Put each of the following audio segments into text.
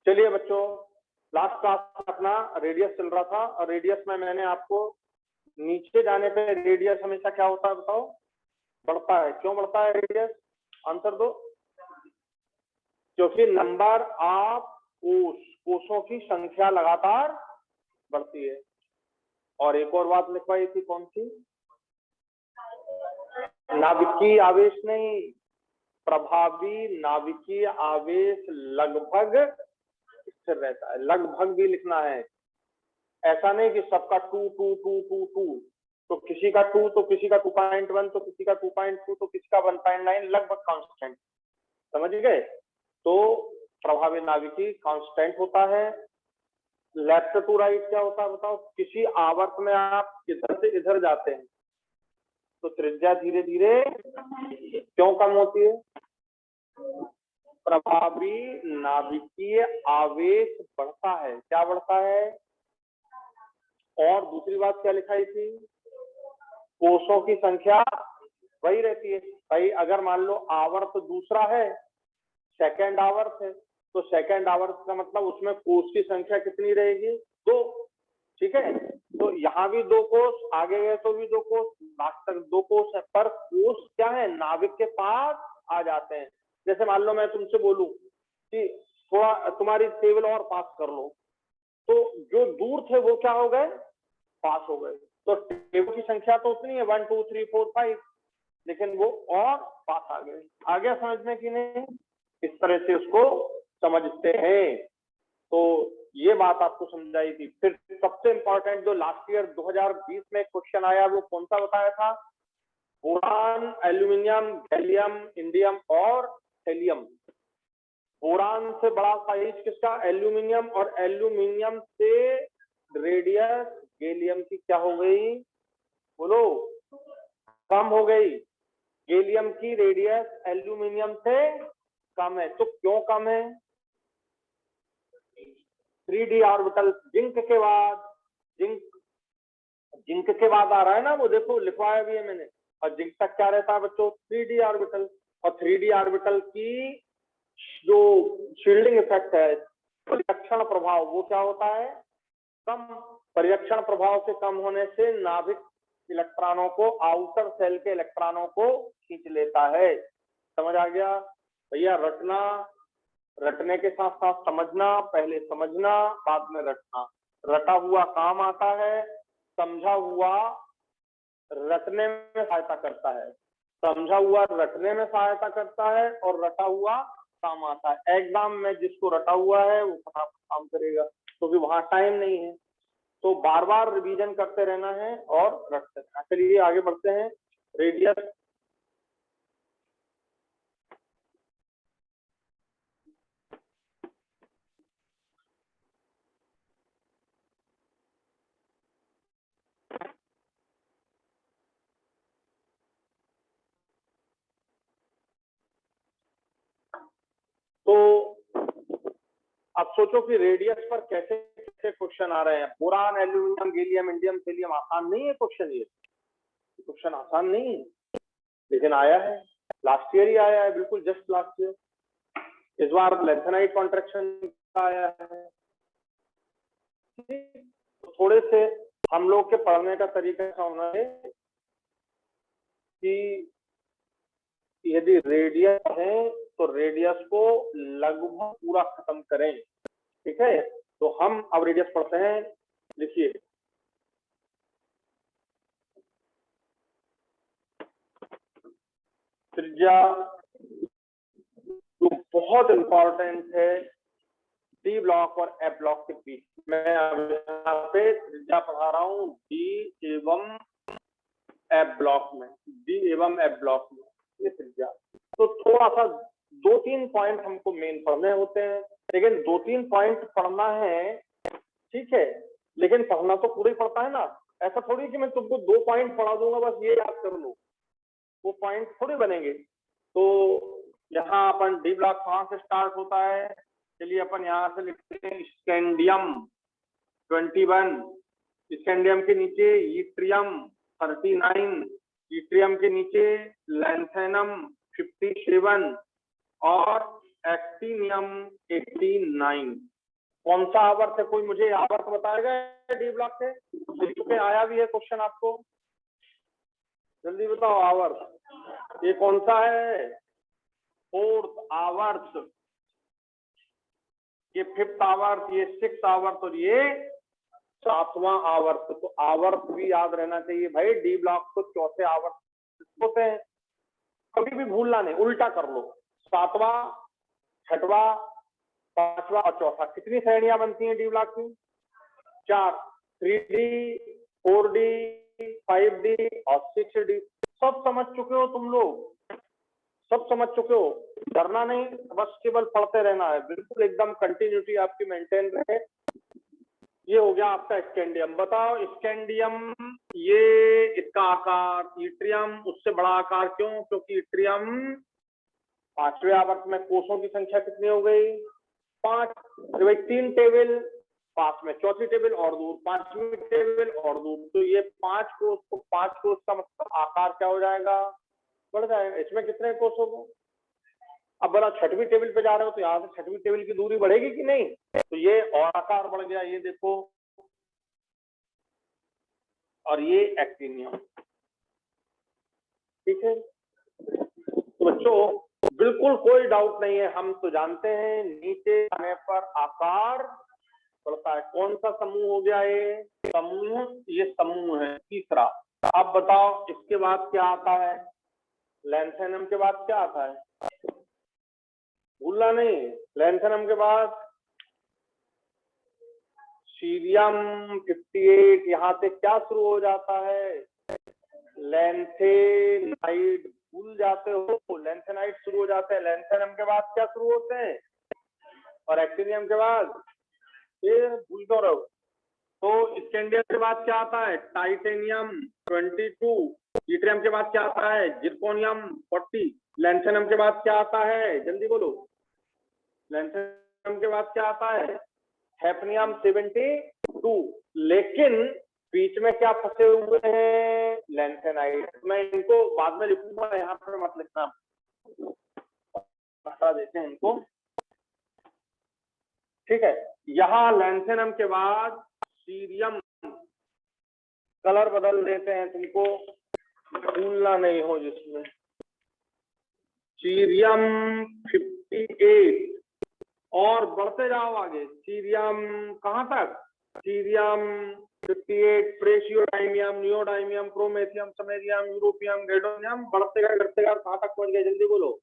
चलिए बच्चों, last class अपना रेडियस चल रहा था और रेडियस में मैंने आपको नीचे जाने पे रेडियस हमेशा क्या होता है बताओ? बढ़ता है। क्यों बढ़ता है रेडियस? आंसर दो। क्योंकि नंबर ऑफ कोषों की संख्या लगातार बढ़ती है। और एक और बात लिखवाई थी, कौन सी? नाभिकीय आवेश नहीं, प्रभावी नाभिकीय आवेश लगभग स्थिर रहता है। लगभग भी लिखना है, ऐसा नहीं कि सबका 2 2 2 2 2, तो किसी का 2 तो किसी का 2.1 तो किसी का 2.2 तो किसी का 1.9, लगभग कांस्टेंट। समझ गए? तो प्रभावी नाभिकीय कांस्टेंट होता है। लेफ्ट टू राइट क्या होता है बताओ? किसी आवर्त में आप इधर से इधर जाते हैं तो त्रिज्या धीरे धीरे क्यों कम होती है? प्रभावी नाभिकीय आवेश बढ़ता है। क्या बढ़ता है? और दूसरी बात क्या लिखाई थी? कोषों की संख्या वही रहती है। भाई अगर मान लो आवर्त दूसरा है, सेकंड आवर्त है, तो सेकंड आवर्त का मतलब उसमें कोष की संख्या कितनी रहेगी? 2। ठीक है, तो यहाँ भी 2 कोष, आगे गए तो भी 2 कोष, लास्ट तक 2 कोष है। पर कोष क्या है? नाभिक के पास आ जाते हैं। जैसे मान लो मैं तुमसे बोलूं कि थोड़ा तुम्हारी टेबल और पास कर लो, तो जो दूर थे वो क्या हो गए? पास हो गए। तो टेबल की संख्या तो उतनी है 1 2 3 4 5, लेकिन वो और पास आ गए। आ गया समझने की नहीं? इस तरह से उसको समझते हैं। तो ये बात आपको समझाई थी। फिर सबसे इंपॉर्टेंट जो लास्ट ईयर 2020 में क्वेश्चन आया वो कौन सा बताया था? बोरान, एल्यूमिनियम, गैलियम, इंडियम और हेलियम। बोरान से बड़ा साइज किसका? एल्यूमिनियम। और एल्यूमिनियम से रेडियस गैलियम की क्या हो गई? बोलो, कम हो गई। गैलियम की रेडियस एल्यूमिनियम से कम है। तो क्यों कम है? 3d ऑर्बिटल जिंक के बाद, जिंक के बाद आ रहा है ना, वो देखो लिखवाया भी है मैंने। और जिंक तक क्या रहता है बच्चों? 3d orbital. और 3d ऑर्बिटल की जो शील्डिंग इफेक्ट है, परिरक्षण प्रभाव, वो क्या होता है? कम। परिरक्षण प्रभाव से कम होने से नाभिक इलेक्ट्रॉनों को, आउटर सेल के इलेक्ट्रॉनों को खींच लेता है। समझ आ गया भैया? रटना, रटने के साथ साथ समझना। पहले समझना, बाद में रटना। रटा हुआ काम आता है, समझा हुआ रटने में सहायता करता है। समझा हुआ रटने में सहायता करता है और रटा हुआ काम आता है। एग्जाम में जिसको रटा हुआ है वो फटाफट काम करेगा, क्योंकि वहां टाइम नहीं है। तो बार बार रिवीजन करते रहना है और रटते रहना। चलिए आगे बढ़ते हैं। रेडियस तो अब सोचो कि रेडियस पर कैसे कैसे क्वेश्चन आ रहे हैं। Boron, aluminium, gallium, indium, thallium. आसान नहीं है क्वेश्चन, ये क्वेश्चन आसान नहीं है, लेकिन आया है। लास्ट ईयर ही आया है, बिल्कुल जस्ट लास्ट ईयर। इस बार लेंथेनाइट कॉन्ट्रैक्शन का आया है। तो थोड़े से हम लोग के पढ़ने का तरीका ऐसा होना है कि यदि रेडियस है तो रेडियस को लगभग पूरा खत्म करें। ठीक है, तो हम अब रेडियस पढ़ते हैं। लिखिए, त्रिज्या जो बहुत इंपॉर्टेंट है डी ब्लॉक और एफ ब्लॉक के बीच। मैं यहाँ पे त्रिज्या पढ़ा रहा हूँ डी एवं एफ ब्लॉक में। डी एवं एफ ब्लॉक में ये त्रिज्या। तो थोड़ा सा 2-3 पॉइंट हमको मेन पढ़ने होते हैं, लेकिन 2-3 पॉइंट पढ़ना है, ठीक है, लेकिन पढ़ना तो पूरा ही पड़ता है ना। ऐसा थोड़ी कि मैं तुमको 2 पॉइंट पढ़ा दूंगा बस ये याद कर लो, वो पॉइंट थोड़े बनेंगे। तो यहाँ अपन डी ब्लॉक कहाँ से स्टार्ट होता है? चलिए अपन यहाँ से लिखते हैं स्कैंडियम 21, स्कैंडियम के नीचे यट्रियम 39, यट्रियम के नीचे लैंथेनम 57 और एक्टिनियम 89। कौन सा आवर्त है? कोई मुझे आवर्त बताएगा डी ब्लॉक से? क्योंकि आया भी है क्वेश्चन आपको, जल्दी बताओ आवर्त ये कौन सा है? फोर्थ आवर्त, ये फिफ्थ आवर्त, ये सिक्स आवर्त और ये सातवां आवर्त। तो आवर्त भी याद रहना चाहिए भाई। डी ब्लॉक को चौथे आवर्त होते हैं, कभी भी भूलना नहीं, उल्टा कर लो। सातवां, छठवां, पांचवा और चौथा। कितनी श्रेणियां बनती हैं डी ब्लॉक की? 4, 3D, 4D, 5D और 6D। सब समझ चुके हो तुम लोग, सब समझ चुके हो। डरना नहीं, बस केवल पढ़ते रहना है, बिल्कुल एकदम कंटिन्यूटी आपकी मेंटेन रहे। ये हो गया आपका स्कैंडियम। बताओ स्कैंडियम, ये इसका आकार, इट्रियम उससे बड़ा आकार क्यों? क्योंकि इट्रियम पांचवें आवर्त में कोषों की संख्या कितनी हो गई? 5। तो भाई 3 टेबल पास में, चौथी टेबल और दूर, पांचवी टेबल और दूर। तो ये 5 कोष, तो 5 कोष का मतलब आकार क्या हो जाएगा? बढ़ जाएगा। इसमें कितने कोष होंगे? अब बड़ा छठवीं टेबल पे जा रहे हो तो यहाँ से छठवीं टेबल की दूरी बढ़ेगी कि नहीं? तो ये और आकार बढ़ गया, ये देखो। और ये एक्टिनियम, ठीक है। तो बच्चों बिल्कुल कोई डाउट नहीं है, हम तो जानते हैं नीचे आने पर आकार बढ़ता है। कौन सा समूह हो गया ये? समूह, ये समूह है तीसरा। अब बताओ इसके बाद क्या आता है? लैंथेनम के बाद क्या आता है? भूलना नहीं, लैंथेनम के बाद सीरियम 58। यहाँ से क्या शुरू हो जाता है? लैंथेनाइड। भूल जाते हो, लैंथेनाइड शुरू हो जाते हैं। लैंथेनम के बाद क्या शुरू होते हैं? और एक्टिनियम के बाद ये भूल क्यों रहो? तो स्कैंडियम के बाद क्या आता है? टाइटेनियम 22। यूट्रियम के बाद क्या आता है? जिरकोनियम 40। लैंथेनम के बाद क्या आता है? जल्दी बोलो। लैंथेनम के बाद क्या आता है? हैफनियम 72। लेकिन बीच में क्या फंसे हुए हैं? लैंथेनाइड। मैं इनको बाद में लिखूंगा, यहाँ पर मत लिखना, बता देते हैं इनको, ठीक है। यहाँ लैंथेनम के बाद सीरियम, कलर बदल देते हैं, तुमको भूलना नहीं हो जिसमें। सीरियम 58 और बढ़ते जाओ आगे। सीरियम कहां तक? Cerium 58, praseodymium, neodymium, promethium, samarium, europium, gadolinium. बढ़ते गए कहां तक पहुंच गए? जल्दी बोलो।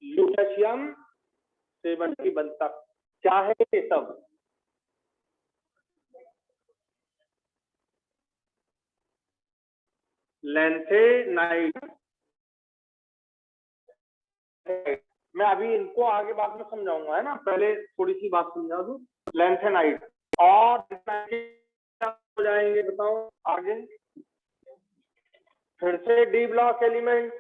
लुटेशियम 71 तक। क्या है ये सब? लैंथेनाइड। मैं अभी इनको आगे बाद में समझाऊंगा, है ना, पहले थोड़ी सी बात समझा दूं। लैंथेनाइड और हो जाएंगे, बताओ आगे। फिर से डी ब्लॉक एलिमेंट।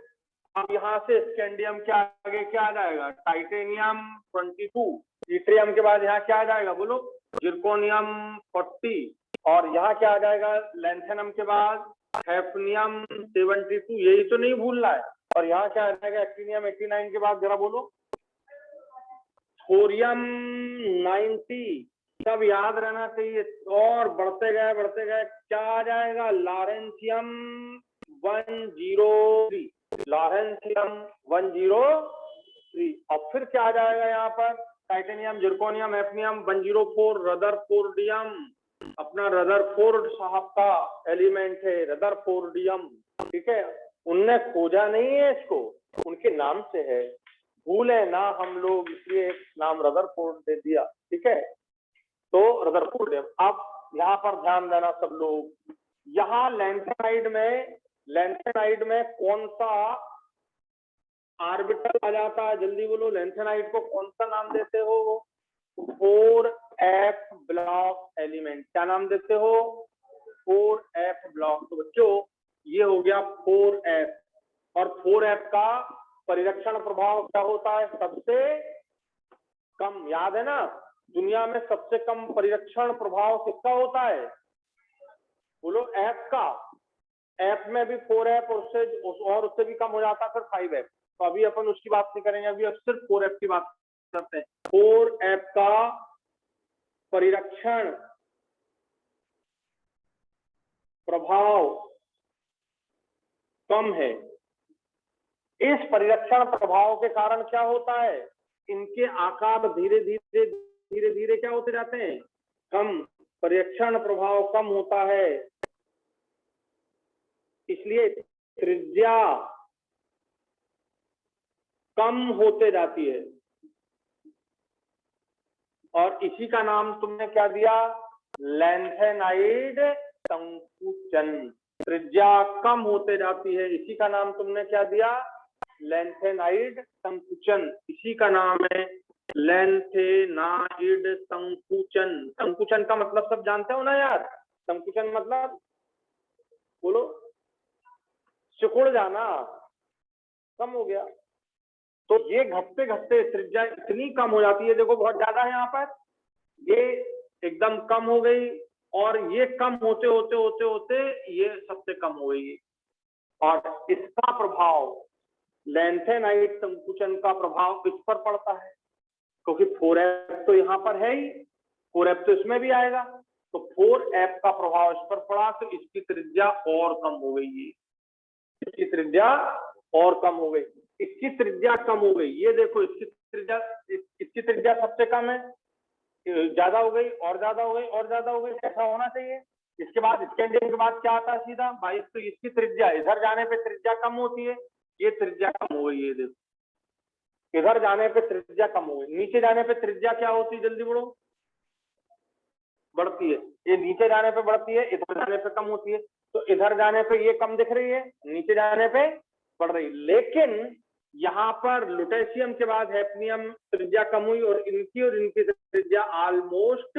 अब यहाँ से स्कैंडियम के आगे क्या आ जाएगा? टाइटेनियम 22। इट्रियम के बाद यहाँ क्या आ जाएगा? बोलो। जिरकोनियम 40। और यहाँ क्या आ जाएगा? लैंथेनम के बाद हैफनियम 72। यही तो नहीं भूलना है। और यहाँ क्या आ जाएगा? एक्टिनियम 89 के बाद जरा बोलो। थोरियम 90। सब याद रहना चाहिए। और बढ़ते गए क्या आ जाएगा? लॉरेंशियम 103। लॉरेंशियम 103। और फिर क्या आ जाएगा यहाँ पर? Titanium, zirconium, hafnium 104। रदरफोर्डियम, अपना रदरफोर्ड साहब का एलिमेंट है रदरफोर्डियम, ठीक है। उनने खोजा नहीं है इसको, उनके नाम से है, भूले ना हम लोग, इसलिए नाम रदरफोर्ड दे दिया, ठीक है। तो रदरफोर्डियम। अब यहाँ पर ध्यान देना सब लोग। यहाँ लैंथेनाइड में कौन सा ऑर्बिटल आ जाता है? जल्दी बोलो। लैंथेनाइड को कौन सा नाम देते हो? 4f block element. क्या नाम देते हो? 4f block. तो बच्चों ये हो गया 4f। और 4f का परिरक्षण प्रभाव क्या होता है? सबसे कम। याद है ना, दुनिया में सबसे कम परिरक्षण प्रभाव किसका होता है? बोलो। f का। f में भी 4f और उससे भी कम हो जाता है, फिर 5f। तो अभी अपन उसकी बात नहीं करेंगे, अभी सिर्फ 4f की बात करते हैं। 4f का परिरक्षण प्रभाव कम है। इस परिरक्षण प्रभाव के कारण क्या होता है, इनके आकार धीरे धीरे धीरे धीरे क्या होते जाते हैं, कम, परिरक्षण प्रभाव कम होता है, इसलिए त्रिज्या कम होते जाती है। और इसी का नाम तुमने क्या दिया, लैंथेनाइड संकुचन। त्रिज्या कम होते जाती है, इसी का नाम तुमने क्या दिया, लैंथेनाइड संकुचन। इसी का नाम है लैंथेनाइड संकुचन। संकुचन का मतलब सब जानते हो ना यार, संकुचन मतलब बोलो, सिकुड़ जाना, कम हो गया। तो ये घटते घटते त्रिज्या इतनी कम हो जाती है, देखो बहुत ज्यादा है यहाँ पर, ये एकदम कम हो गई, और ये कम होते होते होते होते ये सबसे कम हो गई। और इसका प्रभाव, लैंथेनाइड संकुचन का प्रभाव इस पर पड़ता है, क्योंकि 4F तो यहाँ पर है ही, 4F तो इसमें भी आएगा, तो 4F का प्रभाव इस पर पड़ा, तो इसकी त्रिज्या और कम हो गई, इसकी त्रिज्या और कम हो गई, इसकी त्रिज्या कम हो गई। ये देखो इसकी त्रिज्या सबसे कम है, ज्यादा हो गई और ज्यादा हो गई और ज्यादा हो गई, ऐसा होना चाहिए। इसके बाद स्कैंडियम के बाद क्या आता है सीधा 22, तो इसकी त्रिज्या इधर जाने पे त्रिज्या कम होती है, ये त्रिज्या कम हो गई, ये देखो इधर जाने पे त्रिज्या कम हो गई, नीचे जाने पे त्रिज्या क्या होती है, जल्दी बढ़ो, बढ़ती है, ये नीचे जाने पे बढ़ती है, इधर जाने पे कम होती है, तो इधर जाने पे ये कम दिख रही है, नीचे जाने पे बढ़ रही। लेकिन यहाँ पर लुटेशियम के बाद हैफनियम त्रिज्या कम हुई, और इनकी त्रिज्या ऑलमोस्ट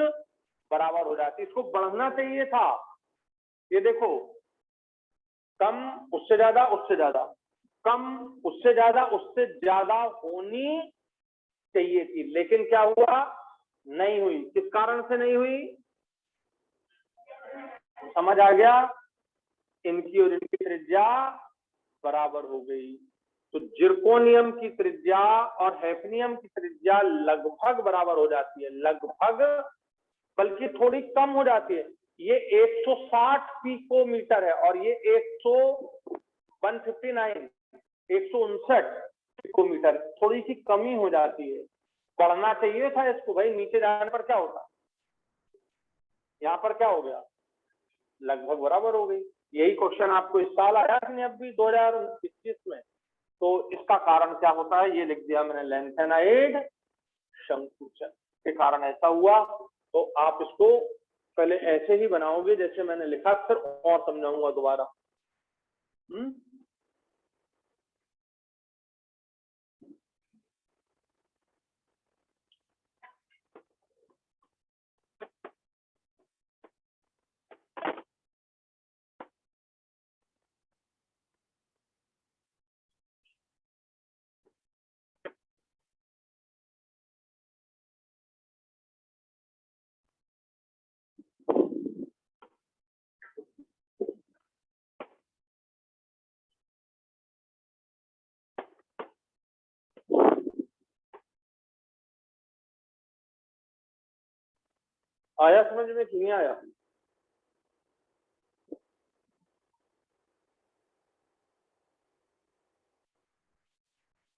बराबर हो जाती, इसको बढ़ना चाहिए था। ये देखो, कम उससे ज्यादा उससे ज्यादा, कम उससे ज्यादा उससे ज्यादा होनी चाहिए थी, लेकिन क्या हुआ, नहीं हुई। किस कारण से नहीं हुई, समझ आ गया, इनकी और इनकी त्रिज्या बराबर हो गई। तो जिरकोनियम की त्रिज्या और हैफनियम की त्रिज्या लगभग बराबर हो जाती है, लगभग, बल्कि थोड़ी कम हो जाती है। ये 160 पिकोमीटर है और ये 159 पिकोमीटर, थोड़ी सी कमी हो जाती है, बढ़ना चाहिए था इसको भाई, नीचे जाने पर क्या होता, यहाँ पर क्या हो गया, लगभग बराबर हो गई। यही क्वेश्चन आपको इस साल आया था अब भी 2021 में, तो इसका कारण क्या होता है ये लिख दिया मैंने, लैंथेनाइड संकुचन के कारण ऐसा हुआ। तो आप इसको पहले ऐसे ही बनाओगे जैसे मैंने लिखा, फिर और समझाऊंगा दोबारा। आया समझ में कि नहीं आया,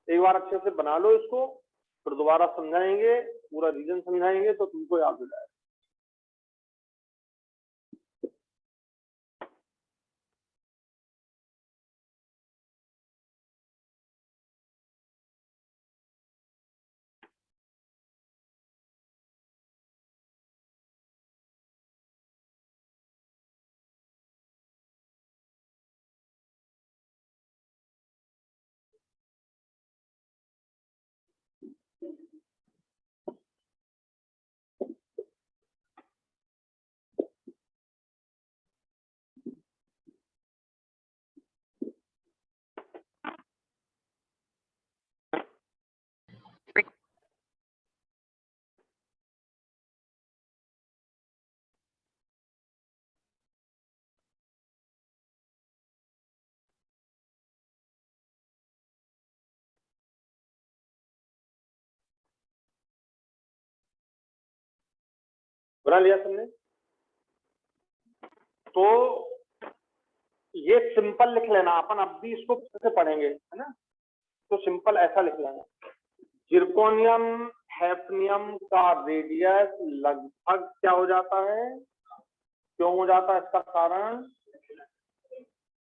एक बार अच्छे से बना लो इसको, फिर दोबारा समझाएंगे, पूरा रीजन समझाएंगे तो तुमको याद हो जाएगा। बना लिया सबने? तो ये सिंपल लिख लेना, अपन अब भी इसको कैसे पढ़ेंगे, है ना? तो सिंपल ऐसा लिख लेना, जिरकोनियम हैफनियम का रेडियस लगभग क्या हो जाता है, क्यों हो जाता है इसका कारण,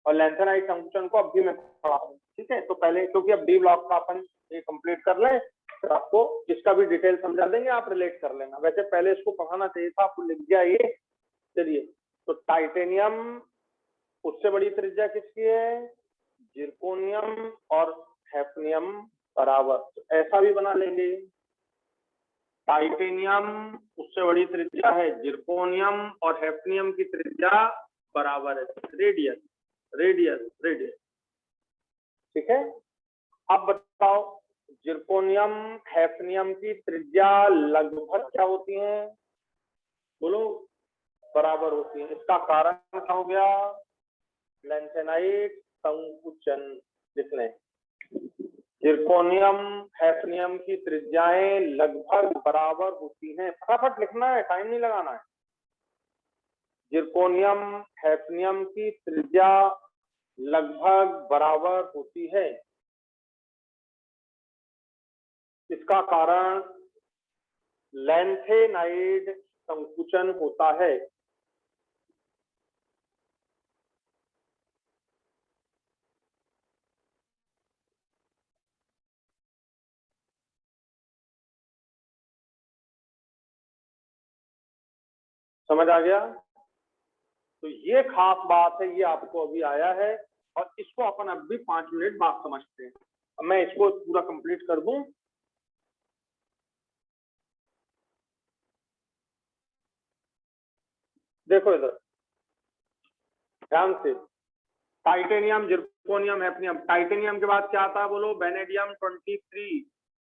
और लैंथेनाइट संकुचन को अब भी मैं पढ़ा हूँ, ठीक है? तो पहले क्योंकि अब डी ब्लॉक का अपन ये कंप्लीट कर लें, फिर आपको इसका भी डिटेल समझा देंगे, आप रिलेट कर लेना। वैसे पहले इसको पढ़ाना चाहिए था, आपको लिख गया ये। चलिए, तो टाइटेनियम उससे बड़ी त्रिज्या किसकी है, जिरकोनियम, और हैफनियम बराबर, तो ऐसा भी बना लेंगे, टाइटेनियम उससे बड़ी त्रिज्या है जिरकोनियम, और हैफनियम की त्रिज्या बराबर है, रेडियस रेडियस रेडियस, ठीक है? अब बताओ, जिरकोनियम हैफनियम की त्रिज्या लगभग क्या होती है, बोलो, बराबर होती है। इसका कारण क्या हो गया, लैंथेनाइट संकुचन लिख लें, जिरकोनियम हैफनियम की त्रिज्याएं लगभग बराबर होती हैं, फटाफट लिखना है, टाइम नहीं लगाना है। जिरकोनियम हैफनियम की त्रिज्या लगभग बराबर होती है, इसका कारण लैंथेनाइट संकुचन होता है। समझ आ गया? तो ये खास बात है, ये आपको अभी आया है, और इसको अपन अब भी 5 मिनट बाद समझते हैं। अब मैं इसको पूरा कंप्लीट कर दूं, देखो इधर ध्यान से, टाइटेनियम जिरकोनियम हैफनियम, टाइटेनियम के बाद क्या आता है बोलो, वेनेडियम 23,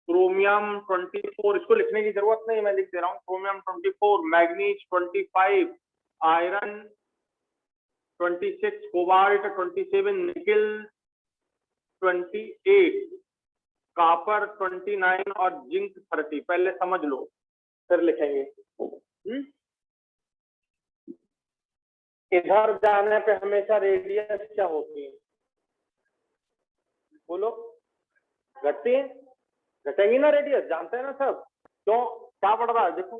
क्रोमियम 24, इसको लिखने की जरूरत नहीं, मैं लिख दे रहा हूँ, chromium 24, manganese 25, iron 26, cobalt 27, nickel 28, copper 29 और जिंक 30। पहले समझ लो फिर लिखेंगे। इधर जाने पे हमेशा रेडियस क्या होती है, बोलो, घटती है, घटेंगी ना रेडियस, जानते हैं ना सब। क्यों, क्या बढ़ रहा है, देखो,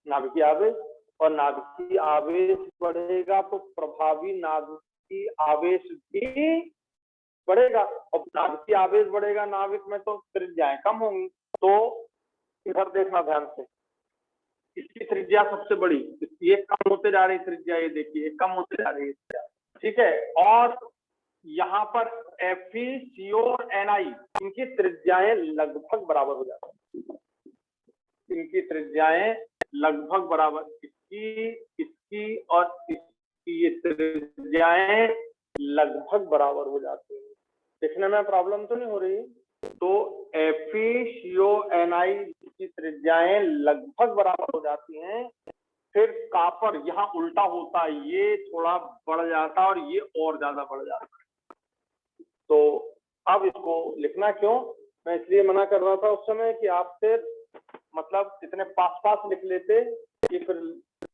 नाभिकीय आवेश, और नाभिकीय आवेश बढ़ेगा तो प्रभावी नाभिकीय आवेश भी बढ़ेगा, और नाभिकीय आवेश बढ़ेगा नाभिक में तो त्रिज्याएं कम होंगी। तो इधर देखना ध्यान से, इसकी त्रिज्या सबसे बड़ी, ये कम होते जा रही त्रिज्या, ये देखिए कम होते जा रही है, ठीक है? और यहाँ पर FeCO इनकी त्रिज्याएं लगभग बराबर हो जाती हैं, इनकी त्रिज्याएं लगभग बराबर, इसकी इसकी और इसकी ये त्रिज्याएं लगभग बराबर हो जाती है। देखने में प्रॉब्लम तो नहीं हो रही? तो FeCO की त्रिज्याएं लगभग बराबर हो जाती हैं, फिर कॉपर यहाँ उल्टा होता है, ये थोड़ा बढ़ जाता है और ये और ज्यादा बढ़ जाता है। तो अब इसको लिखना क्यों, मैं इसलिए मना कर रहा था उस समय कि आप फिर मतलब इतने पास पास लिख लेते कि फिर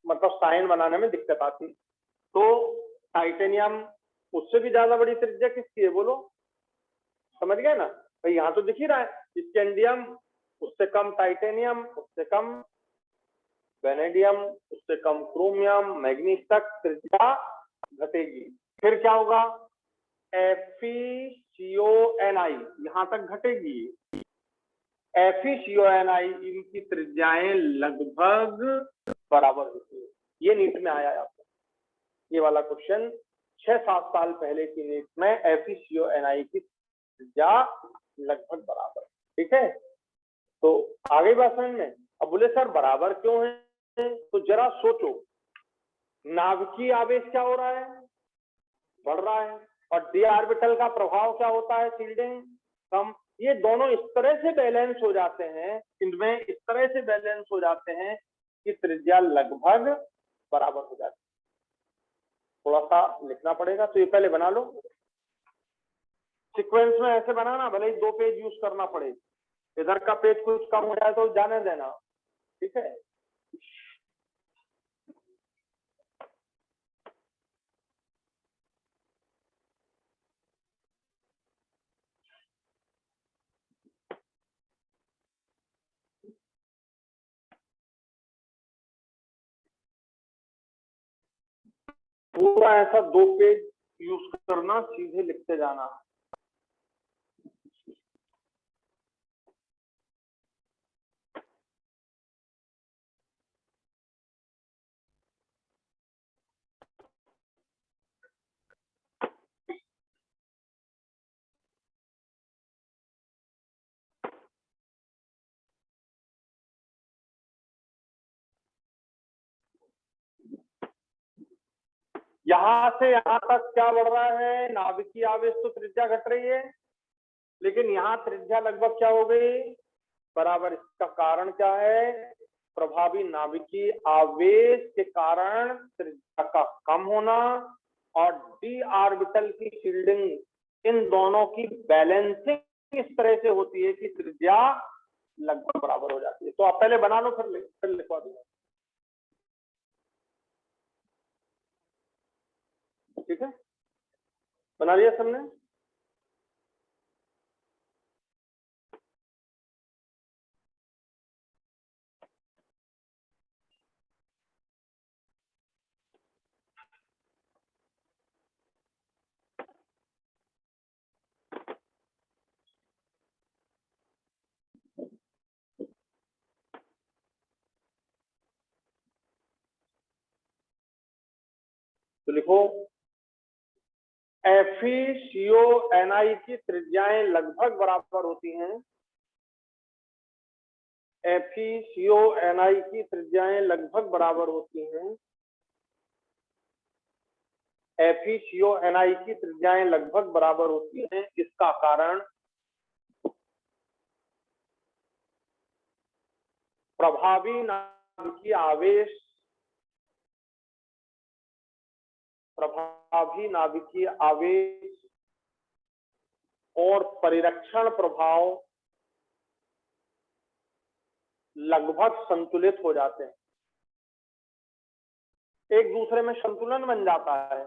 मतलब साइन बनाने में दिक्कत आती। तो टाइटेनियम उससे भी ज्यादा बड़ी त्रिज्या किसकी है बोलो, समझ गए ना भाई, यहाँ तो दिख ही रहा है, स्कैंडियम उससे कम टाइटेनियम, उससे कम वेनेडियम, उससे कम क्रोमियम, मैग्नीज तक त्रिज्या घटेगी। फिर क्या होगा, FeCO यहां तक घटेगी, FeCO इनकी त्रिज्याएं लगभग बराबर होती है। ये नीट में आया है आपको, ये वाला क्वेश्चन 6-7 साल पहले की नीट में FeCO की त्रिज्या लगभग बराबर, ठीक है? तो आ गई बात समझ में? अब बोले सर बराबर क्यों है, तो जरा सोचो, नाभिकीय आवेश क्या हो रहा है, बढ़ रहा है, और डी ऑर्बिटल का प्रभाव क्या होता है, शील्डिंग कम, ये दोनों इस तरह से बैलेंस हो जाते हैं, इनमें इस तरह से बैलेंस हो जाते हैं कि त्रिज्या लगभग बराबर हो जाती है। थोड़ा सा लिखना पड़ेगा, तो ये पहले बना लो, सीक्वेंस में ऐसे बनाना, भले ही 2 पेज यूज करना पड़े, इधर का पेज कुछ कम हो जाए तो जाने देना, ठीक है? पूरा ऐसा 2 पेज यूज करना, सीधे लिखते जाना। यहां से यहां तक क्या बढ़ रहा है, नाभिकीय आवेश तो त्रिज्या घट रही है, लेकिन यहाँ त्रिज्या लगभग क्या हो गई, बराबर। इसका कारण क्या है, प्रभावी नाभिकीय आवेश के कारण त्रिज्या का कम होना और डी ऑर्बिटल की शील्डिंग, इन दोनों की बैलेंसिंग इस तरह से होती है कि त्रिज्या लगभग बराबर हो जाती है। तो आप पहले बना लो, फिर लिखवा दो। ठीक है, बना लिया सबने? तो लिखो, FeCO-Ni की त्रिज्याएं लगभग बराबर होती हैं। FeCO-Ni की त्रिज्याएं लगभग बराबर होती हैं। FeCO-Ni की त्रिज्याएं लगभग बराबर होती हैं। इसका कारण प्रभावी नाभिकीय आवेश, प्रभावी नाभिकीय आवेश और परिरक्षण प्रभाव लगभग संतुलित हो जाते हैं, एक दूसरे में संतुलन बन जाता है।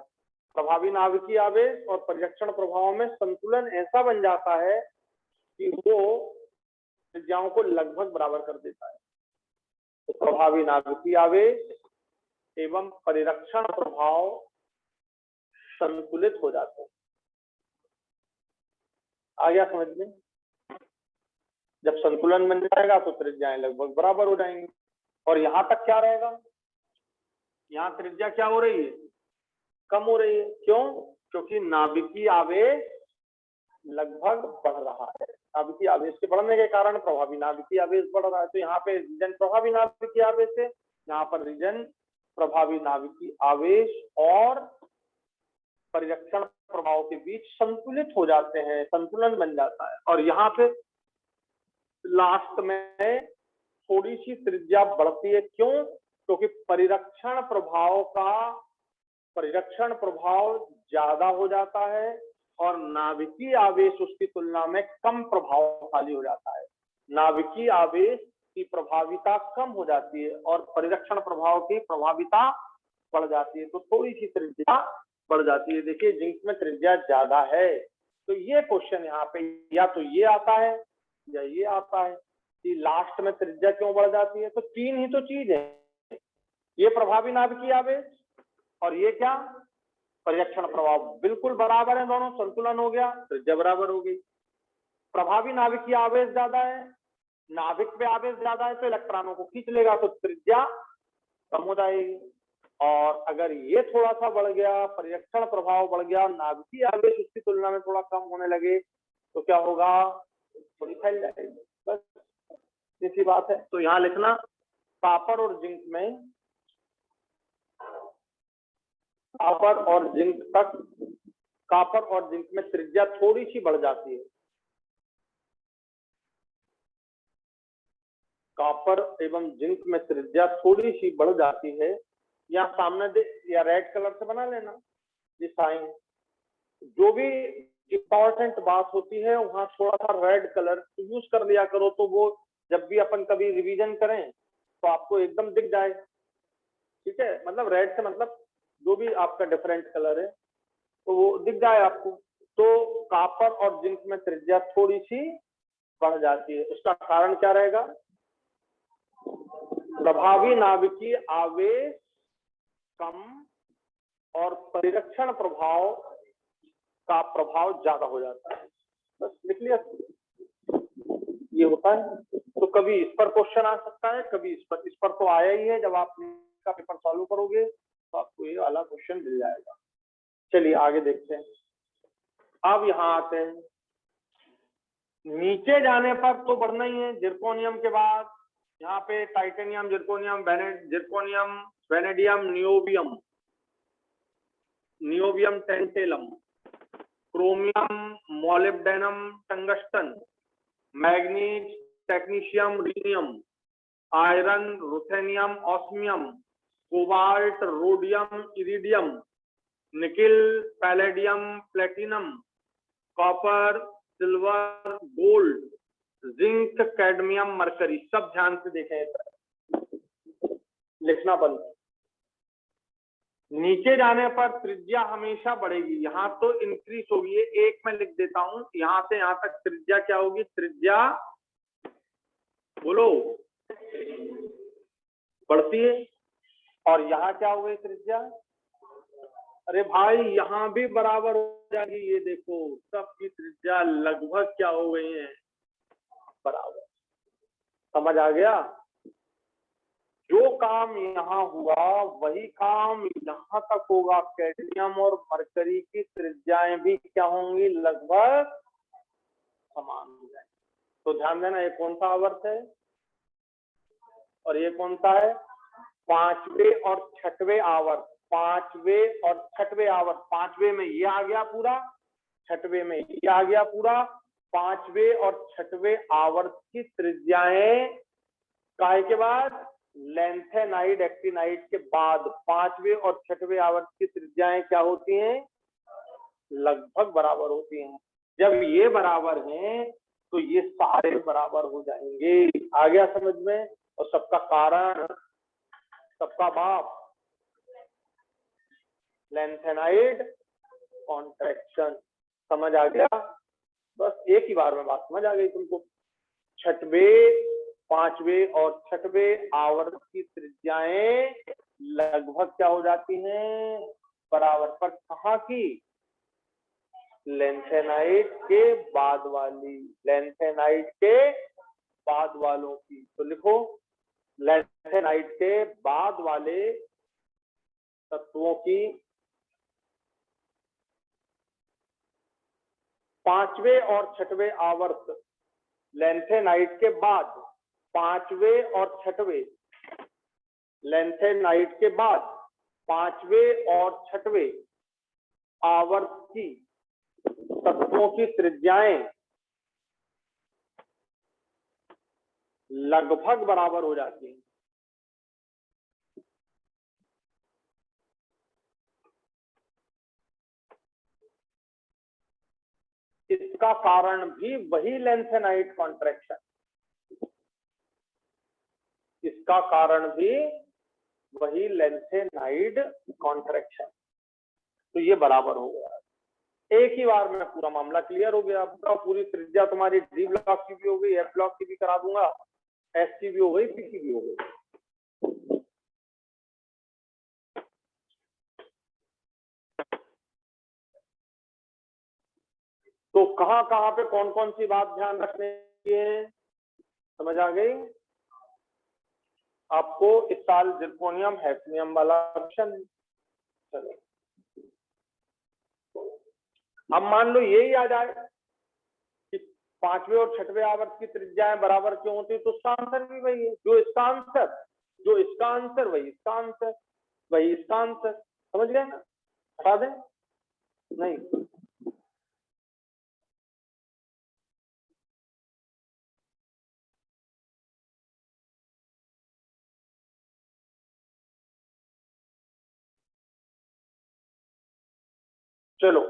प्रभावी नाभिकीय आवेश और परिरक्षण प्रभाव में संतुलन ऐसा बन जाता है कि वो त्रिज्याओं को लगभग बराबर कर देता है। तो प्रभावी नाभिकीय आवेश एवं परिरक्षण प्रभाव संतुलित हो जाते हैं। आ गया समझ में? जब संतुलन बन जाएगा तो त्रिज्याएं लगभग बराबर हो जाएंगी। और यहां तक क्या रहेगा, यहाँ त्रिज्या क्या हो रही है, कम हो रही है। क्यों? क्योंकि नाभिकीय आवेश लगभग बढ़ रहा है। नाभिकीय आवेश के बढ़ने के कारण प्रभावी नाभिकीय आवेश बढ़ रहा है। तो यहाँ पे रीजन प्रभावी नाभिकीय आवेश है, यहाँ पर रीजन प्रभावी नाभिकीय आवेश और परिरक्षण प्रभाव के बीच संतुलित हो जाते हैं, संतुलन बन जाता है। और यहाँ पे लास्ट में थोड़ी सी त्रिज्या बढ़ती है। क्यों? क्योंकि परिरक्षण प्रभाव ज्यादा हो जाता है और नाभिकीय आवेश उसकी तुलना में कम प्रभावशाली हो जाता है। नाभिकीय आवेश की प्रभाविता कम हो जाती है और परिरक्षण प्रभाव की प्रभाविता बढ़ जाती है। तो थोड़ी सी त्रिज्या बढ़ जाती है। देखिए, जिंक में त्रिज्या ज्यादा है, तो ये क्वेश्चन यहाँ पे या तो ये आता है या ये आता है कि लास्ट में त्रिज्या क्यों बढ़ जाती है। तो तीन ही तो चीज है, ये प्रभावी नाभिकीय आवेश और ये क्या, परिरक्षण प्रभाव बिल्कुल बराबर है, दोनों संतुलन हो गया, त्रिज्या बराबर हो गई। प्रभावी नाभिकीय आवेश ज्यादा है, नाभिक पे आवेश ज्यादा है तो इलेक्ट्रॉनों को खींच लेगा, तो त्रिज्या कम हो जाएगी। और अगर ये थोड़ा सा बढ़ गया, परिरक्षण प्रभाव बढ़ गया, नाभिकीय आवेश उसकी तुलना में थोड़ा कम होने लगे, तो क्या होगा, थोड़ी फैल जाएगी। बस इसी बात है। तो यहाँ लिखना, कॉपर और जिंक में, कॉपर और जिंक में त्रिज्या थोड़ी सी बढ़ जाती है। कॉपर एवं जिंक में त्रिज्या थोड़ी सी बढ़ जाती है। यहाँ सामने दे या रेड कलर से बना लेना ये साइन। जो भी इंपॉर्टेंट बात होती है वहां थोड़ा सा रेड कलर यूज कर लिया करो, तो वो जब भी अपन कभी रिवीजन करें तो आपको एकदम दिख जाए। ठीक है, मतलब रेड से मतलब जो भी आपका डिफरेंट कलर है तो वो दिख जाए आपको। तो कॉपर और जिंक में त्रिज्या थोड़ी सी बढ़ जाती है। उसका कारण क्या रहेगा, प्रभावी नाभिकीय आवेश कम और परिरक्षण प्रभाव का प्रभाव ज्यादा हो जाता है। बस लिख लिया, ये होता है। तो कभी इस पर क्वेश्चन आ सकता है, कभी इस पर तो आया ही है। जब आप का पेपर सॉल्व करोगे तो आपको ये वाला क्वेश्चन मिल जाएगा। चलिए आगे देखते हैं। अब यहाँ आते हैं, नीचे जाने पर तो बढ़ना ही है। जिरकोनियम के बाद यहाँ पे titanium, zirconium, zirconium, vanadium, niobium, niobium tantalum, chromium, molybdenum, tungsten, manganese, technetium, rhenium, iron, ruthenium, osmium, cobalt, rhodium, iridium, nickel, palladium, platinum, copper, silver, gold, zinc, cadmium, mercury. सब ध्यान से देखें, लिखना बंद। नीचे जाने पर त्रिज्या हमेशा बढ़ेगी, यहाँ तो इंक्रीज होगी। एक मैं लिख देता हूं, यहां से यहां तक त्रिज्या क्या होगी? त्रिज्या बोलो बढ़ती है। और यहाँ क्या हो गई त्रिज्या? अरे भाई यहाँ भी बराबर हो जाएगी। ये देखो सबकी त्रिज्या लगभग क्या हो गई है? बराबर। समझ आ गया? जो काम यहाँ हुआ वही काम यहाँ तक होगा। कैडमियम और मरकरी की त्रिज्याएं भी क्या होंगी? लगभग समान हो जाएंगी। तो ध्यान देना, ये कौन सा आवर्त है और ये कौन सा है? पांचवें और छठवें आवर्त। पांचवें और छठवें आवर्त। पांचवें में ये आ गया पूरा, छठवें में ये आ गया पूरा। पांचवें और छठवें आवर्त की त्रिज्याएं काय के बाद? लेंथेनाइड एक्टिनाइड के बाद पांचवें और छठवें आवर्त की त्रिज्याएं क्या होती हैं? लगभग बराबर होती हैं। जब ये बराबर हैं तो ये सारे बराबर हो जाएंगे। आ गया समझ में? और सबका कारण, सबका बाप लेंथेनाइड कॉन्ट्रैक्शन। समझ आ गया? बस एक ही बार में बात समझ आ गई तुमको। छठवें, पांचवें और छठवें आवर्त की त्रिज्याएं लगभग क्या हो जाती हैं? बराबर। पर कहाँ की? लेंथेनाइड के बाद वाली, लेंथेनाइड के बाद वालों की। तो लिखो, लेंथेनाइड के बाद वाले तत्वों की पांचवें और छठवें आवर्त, लेंथेनाइड के बाद पांचवें और छठवें, लेंथेनाइड के बाद पांचवें और छठवें आवर्त की तत्वों की त्रिज्याएं लगभग बराबर हो जाती हैं। इसका कारण भी वही लेंथेनाइड कॉन्ट्रैक्शन, इसका कारण भी वही लेंथेनाइड कॉन्ट्रैक्शन। तो ये बराबर हो गया। एक ही बार में पूरा मामला क्लियर हो गया। आपका पूरी त्रिज्या तुम्हारी डी ब्लॉक की भी हो गई, एफ ब्लॉक की भी करा दूंगा, एस की भी हो गई, पी की भी हो गई। तो कहां कहां पे कौन कौन सी बात ध्यान रखने की है? समझ आ गई? आपको इस साल जिरकोनियम हैफनियम वाला ऑप्शन है। चलो अब मान लो यही आ जाए कि पांचवें और छठवें आवर्त की त्रिज्याएं बराबर क्यों होती है, तो उसका आंसर भी वही है। जो इसका आंसर, जो इसका आंसर वही इसका आंसर, वही इसका आंसर। समझ गए ना? हटा दें? नहीं, चलो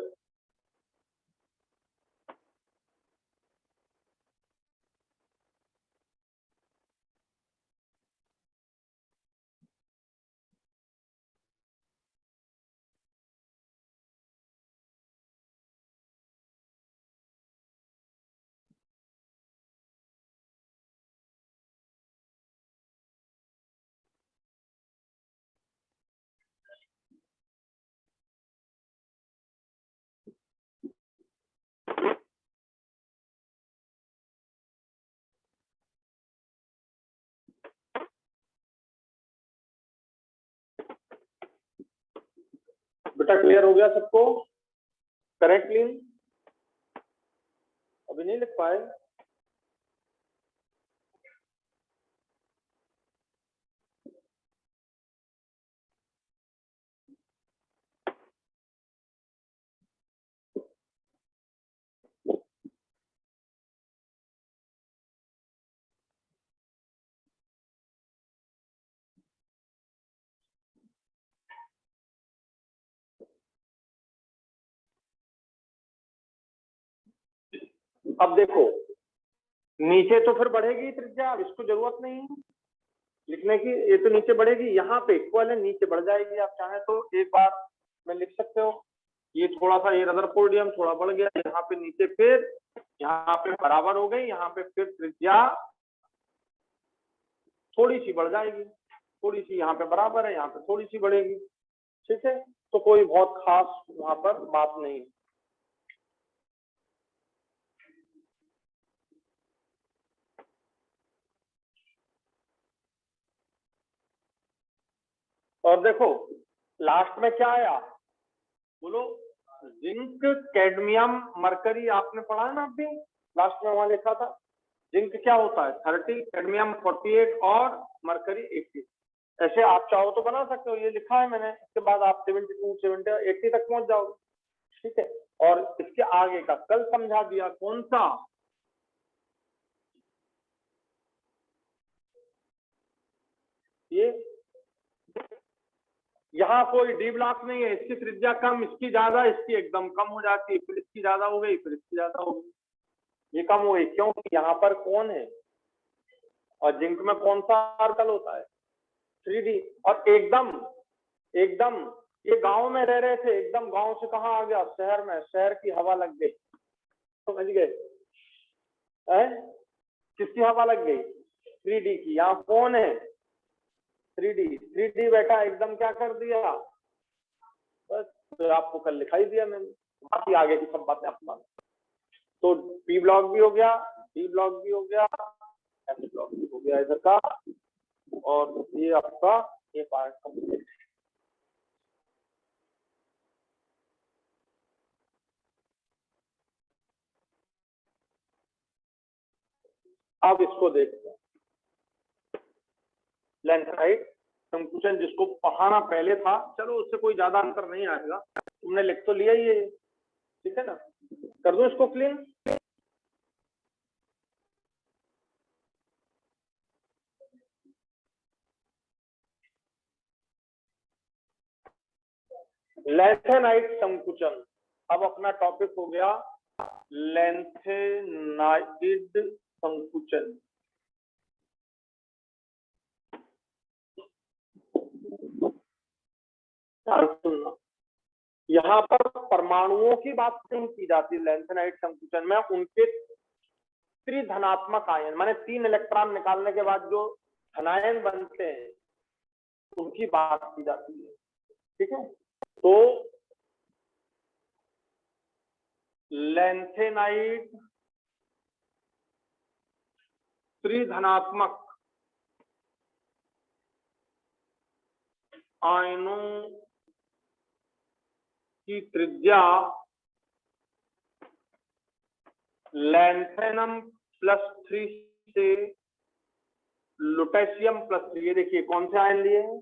बेटा क्लियर हो गया सबको? करेक्टली अभी नहीं लिख पाए? अब देखो नीचे तो फिर बढ़ेगी त्रिज्या, अब इसको जरूरत नहीं है लिखने की, ये तो नीचे बढ़ेगी, यहाँ पे इक्वल है, नीचे बढ़ जाएगी। आप चाहें तो एक बार में लिख सकते हो, ये थोड़ा सा ये रदरफोर्डियम थोड़ा बढ़ गया, यहाँ पे नीचे फिर यहाँ पे बराबर हो गई, यहाँ पे फिर त्रिज्या थोड़ी सी बढ़ जाएगी, थोड़ी सी यहाँ पे बराबर है, यहाँ पे थोड़ी सी बढ़ेगी। ठीक है, तो कोई बहुत खास वहां पर बात नहीं है। और देखो लास्ट में क्या आया, बोलो, जिंक कैडमियम मरकरी आपने पढ़ा है ना अभी, लास्ट में वहां लिखा था जिंक क्या होता है 30, कैडमियम 48 और मरकरी 80। ऐसे आप चाहो तो बना सकते हो, ये लिखा है मैंने, इसके बाद आप 72, 70, 80 तक पहुंच जाओगे। ठीक है, और इसके आगे का कल समझा दिया, कौन सा, ये यहाँ कोई डी ब्लॉक नहीं है, इसकी त्रिज्या कम, इसकी ज्यादा, इसकी एकदम कम हो जाती है, फिर इसकी ज्यादा हो गई, फिर इसकी ज्यादा हो गई, ये कम हो गई, क्योंकि यहाँ पर कौन है, और जिंक में कौन सा आर्कल होता है 3D। और एकदम एकदम ये गांव में रह रहे थे, एकदम गांव से कहाँ आ गया, शहर में, शहर की हवा लग गई, समझ गए? किसकी हवा लग गई? 3D की। यहाँ कौन है? 3D बेटा एकदम क्या कर दिया, बस तो आपको कल लिखाई दिया मैंने, बाकी आगे की सब बातें आप मान। तो पी ब्लॉक भी हो गया, डी ब्लॉक भी हो गया, एफ ब्लॉक भी हो गया इधर का, और ये आपका ये पार्ट कंप्लीट। अब इसको देखते हैं, लेंथ राइट संकुचन, जिसको पढ़ाना पहले था, चलो उससे कोई ज्यादा अंतर नहीं आएगा, तुमने लिख तो लिया ही है, ठीक है ना? कर दो इसको क्लीन। लेंथेनाइट संकुचन, अब अपना टॉपिक हो गया लेंथेनाइड संकुचन। यहाँ पर परमाणुओं की बात नहीं की जाती लेंथेनाइड संकुचन में, उनके त्रिधनात्मक आयन, माने 3 इलेक्ट्रॉन निकालने के बाद जो धनायन बनते हैं उनकी बात की जाती है। ठीक है, तो लेंथेनाइड त्रिधनात्मक आयनों की त्रिज्या लैंथेनम +3 से लुटेशियम +3, ये देखिए कौन से आयन लिए हैं,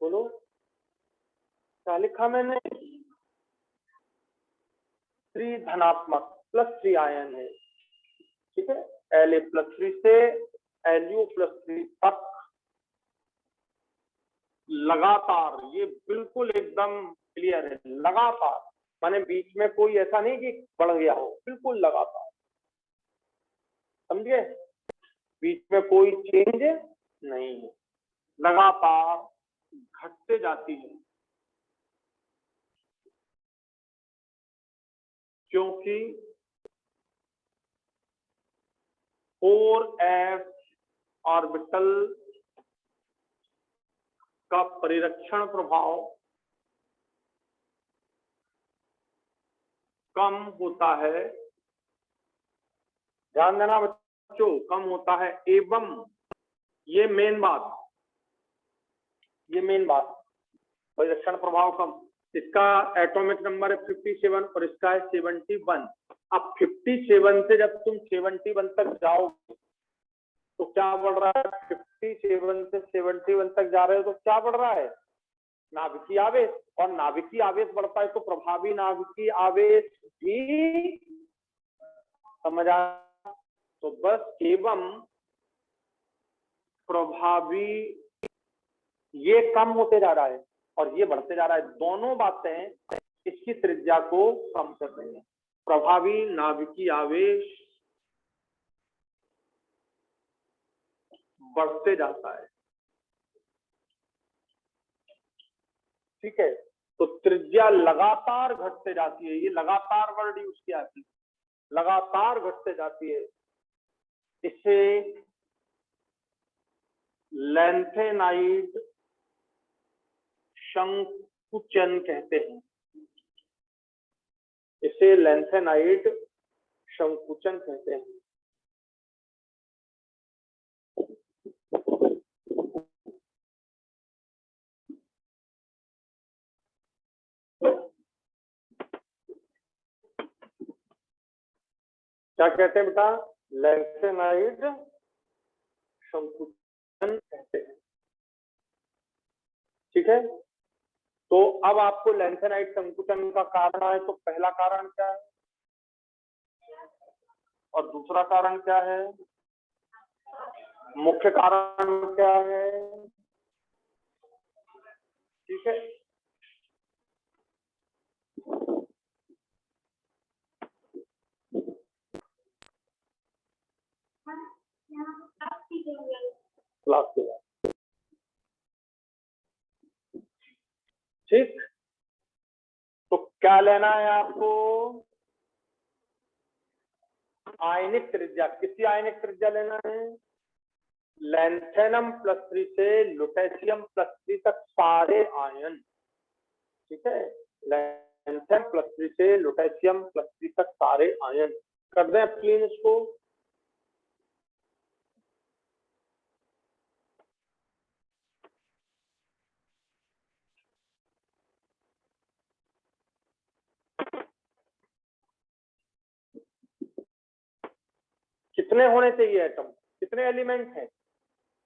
बोलो क्या लिखा मैंने, त्रिधनात्मक +3 आयन है। ठीक है, La+3 से Lu+3 तक लगातार, ये बिल्कुल एकदम क्लियर है, लगातार, माने बीच में कोई ऐसा नहीं कि बढ़ गया हो, बिल्कुल लगातार, समझिए, बीच में कोई चेंज नहीं है, लगातार घटते जाती है, क्योंकि 4s ऑर्बिटल का परिरक्षण प्रभाव कम होता है, ध्यान देना बच्चों, कम होता है, एवं ये मेन बात, परिरक्षण प्रभाव कम। इसका एटॉमिक नंबर है 57 और इसका है 71। अब 57 से जब तुम 71 तक जाओगे तो क्या बढ़ रहा है? 57 से 71 तक जा रहे हो तो क्या बढ़ रहा है? नाभिकीय आवेश। और नाभिकीय आवेश बढ़ता है तो प्रभावी नाभिकीय आवेश भी समझ आ। तो बस एवं प्रभावी ये कम होते जा रहा है और ये बढ़ते जा रहा है। दोनों बातें इसकी त्रिज्या को कम कर रही है। प्रभावी नाभिकीय आवेश बढ़ते जाता है, ठीक है। तो त्रिज्या लगातार घटते जाती है। ये लगातार वर्ड यूज किया है, लगातार घटते जाती है। इसे लैंथेनाइड संकुचन कहते हैं। इसे लैंथेनाइड संकुचन कहते हैं। क्या कहते हैं बेटा? लैंथेनाइड संकुचन कहते हैं, ठीक है। तो अब आपको लैंथेनाइड संकुचन का कारण है, तो पहला कारण क्या है और दूसरा कारण क्या है? मुख्य कारण क्या है? ठीक है। ठीक, तो क्या लेना है आपको? आयनिक त्रिज्या। किसी आयनिक त्रिज्या लेना है? लैंथेनम +3 से लुटेशियम +3 तक सारे आयन, ठीक है। लैंथेनम +3 से लुटेशियम +3 तक सारे आयन कर दें क्लीन इसको। कितने होने चाहिए एटम? कितने एलिमेंट हैं?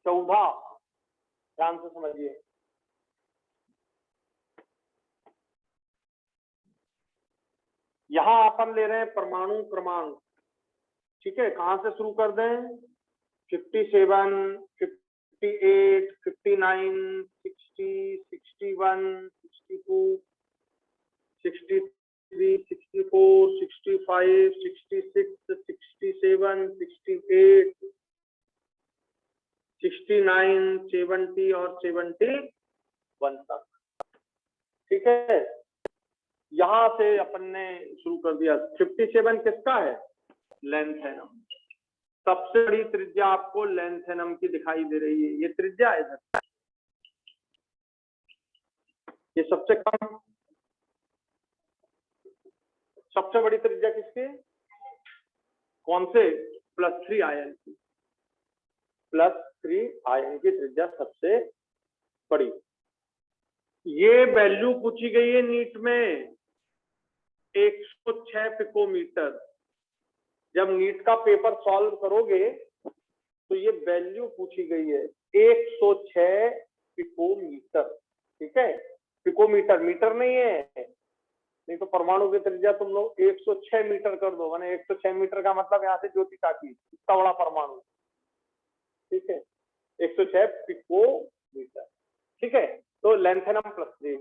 14। ध्यान से समझिए। यहां अपन ले रहे हैं परमाणु क्रमांक, ठीक है। कहां से शुरू कर दें? 57, 58, 59, 60, 61, 62, 63, 64, 65, 66, 67, 68, 69, 70 और 71 तक, ठीक है। यहां से अपन ने शुरू कर दिया। 57 किसका है? लैंथेनम। सबसे बड़ी त्रिज्या आपको लैंथेनम की दिखाई दे रही है, ये त्रिज्या है इधर। ये सबसे कम, सबसे बड़ी त्रिज्या किसकी? कौन से? +3 आयन की। +3 आयन की त्रिज्या सबसे बड़ी। ये वैल्यू पूछी गई है नीट में 106 पिकोमीटर। जब नीट का पेपर सॉल्व करोगे तो ये वैल्यू पूछी गई है 106 पिकोमीटर, ठीक है। पिकोमीटर, मीटर नहीं है। नहीं तो परमाणु की त्रिज्या तुम लोग 106 मीटर कर दो, माने 106 मीटर का मतलब यहाँ से ज्योति ताकी इतना बड़ा परमाणु, ठीक है। 106 पिकोमीटर, ठीक है। तो लैंथेनम +3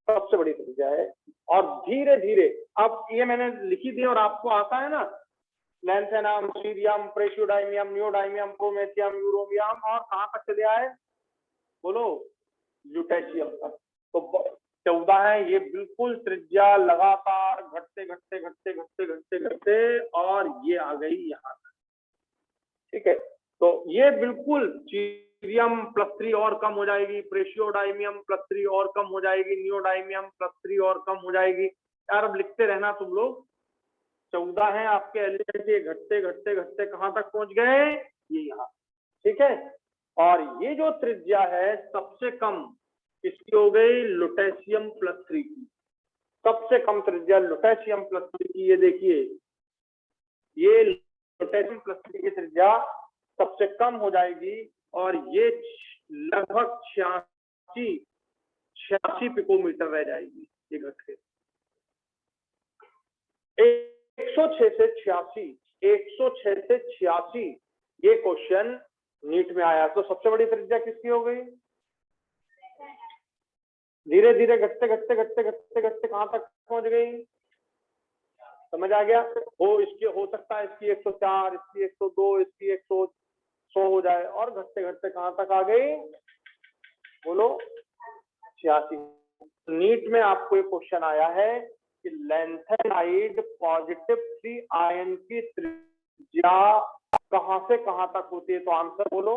सबसे बड़ी त्रिज्या है। और धीरे धीरे, अब ये मैंने लिखी दी और आपको आता है ना, लैंथेनम, सीरियम, प्रेशियोडाइमियम, नियोडाइमियम, प्रोमेथियम, यूरोमियम, और कहां तक चले आए बोलो? ल्यूटेशियम तक। तो 14 है। ये बिल्कुल त्रिज्या लगातार घटते घटते घटते घटते घटते घटते और ये आ गई यहाँ तक, ठीक है। तो ये बिल्कुल सीरियम +3 और कम हो जाएगी, प्रेशियोडाइमियम +3 और कम हो जाएगी, नियोडाइमियम +3 और कम हो जाएगी। यार अब लिखते रहना तुम लोग। 14 है आपके एलिमेंट, ये घटते घटते घटते कहां तक पहुंच गए? ये यहाँ, ठीक है। और ये जो त्रिज्या है सबसे कम, किसकी हो गई? लुटेशियम प्लस 3 की। सबसे कम त्रिज्या लुटेशियम प्लस 3 की। ये देखिए, ये लुटेशियम प्लस 3 की त्रिज्या सबसे कम हो जाएगी और ये लगभग 86 पिकोमीटर रह जाएगी। ये घट के 106 से 86, 106 से 86 ये क्वेश्चन नीट में आया। तो सबसे बड़ी त्रिज्या किसकी हो गई? धीरे धीरे घटते घटते घटते घटते घटते कहां तक पहुंच गई? समझ आ गया? इसकी हो सकता है इसकी 104, इसकी 102, इसकी 100 हो जाए और घटते घटते कहां तक आ गई? बोलो 86। नीट में आपको एक क्वेश्चन आया है कि लैंथेनाइड पॉजिटिव 3 आयन की त्रिज्या कहां से कहां तक होती है? तो आंसर बोलो।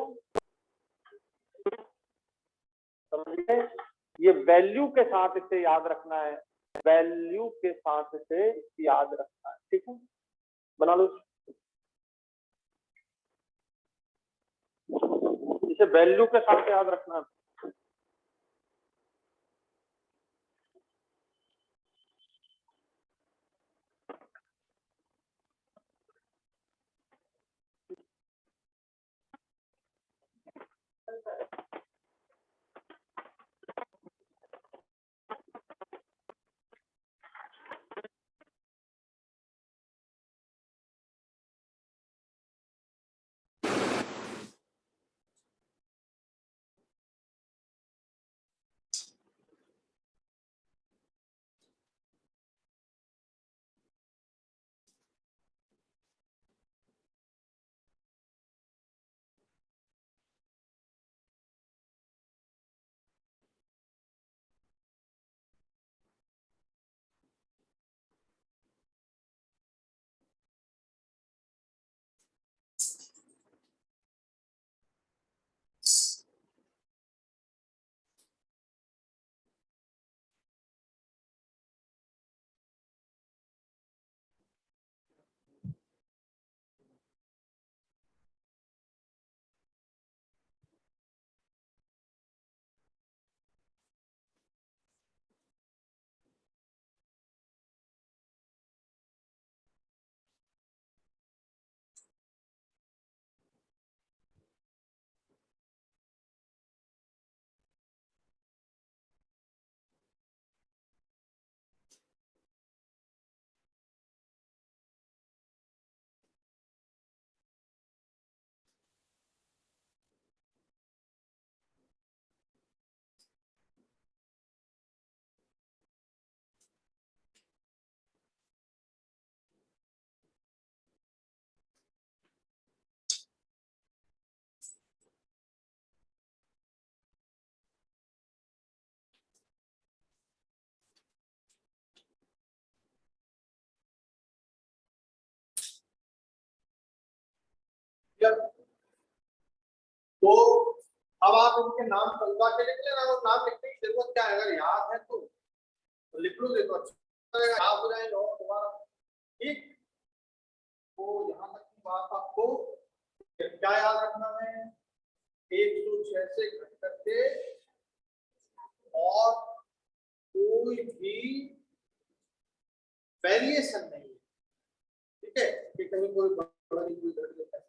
समझिए, ये वैल्यू के साथ इसे याद रखना है, वैल्यू के साथ इसे याद रखना है। ठीक है, बना लो इसे, वैल्यू के साथ याद रखना है। तो अब आप उनके नाम तलवा के लिख लेना, और नाम लिखने की जरूरत क्या है? अगर याद है तो लिख लो, देखो अच्छा याद हो जाए दोबारा। ठीक, तो यहाँ तक की बात आपको क्या याद रखना है? 106 से घट करके और कोई भी वेरिएशन नहीं है। ठीक है, कि कहीं कोई बड़ा कोई घट जाता है।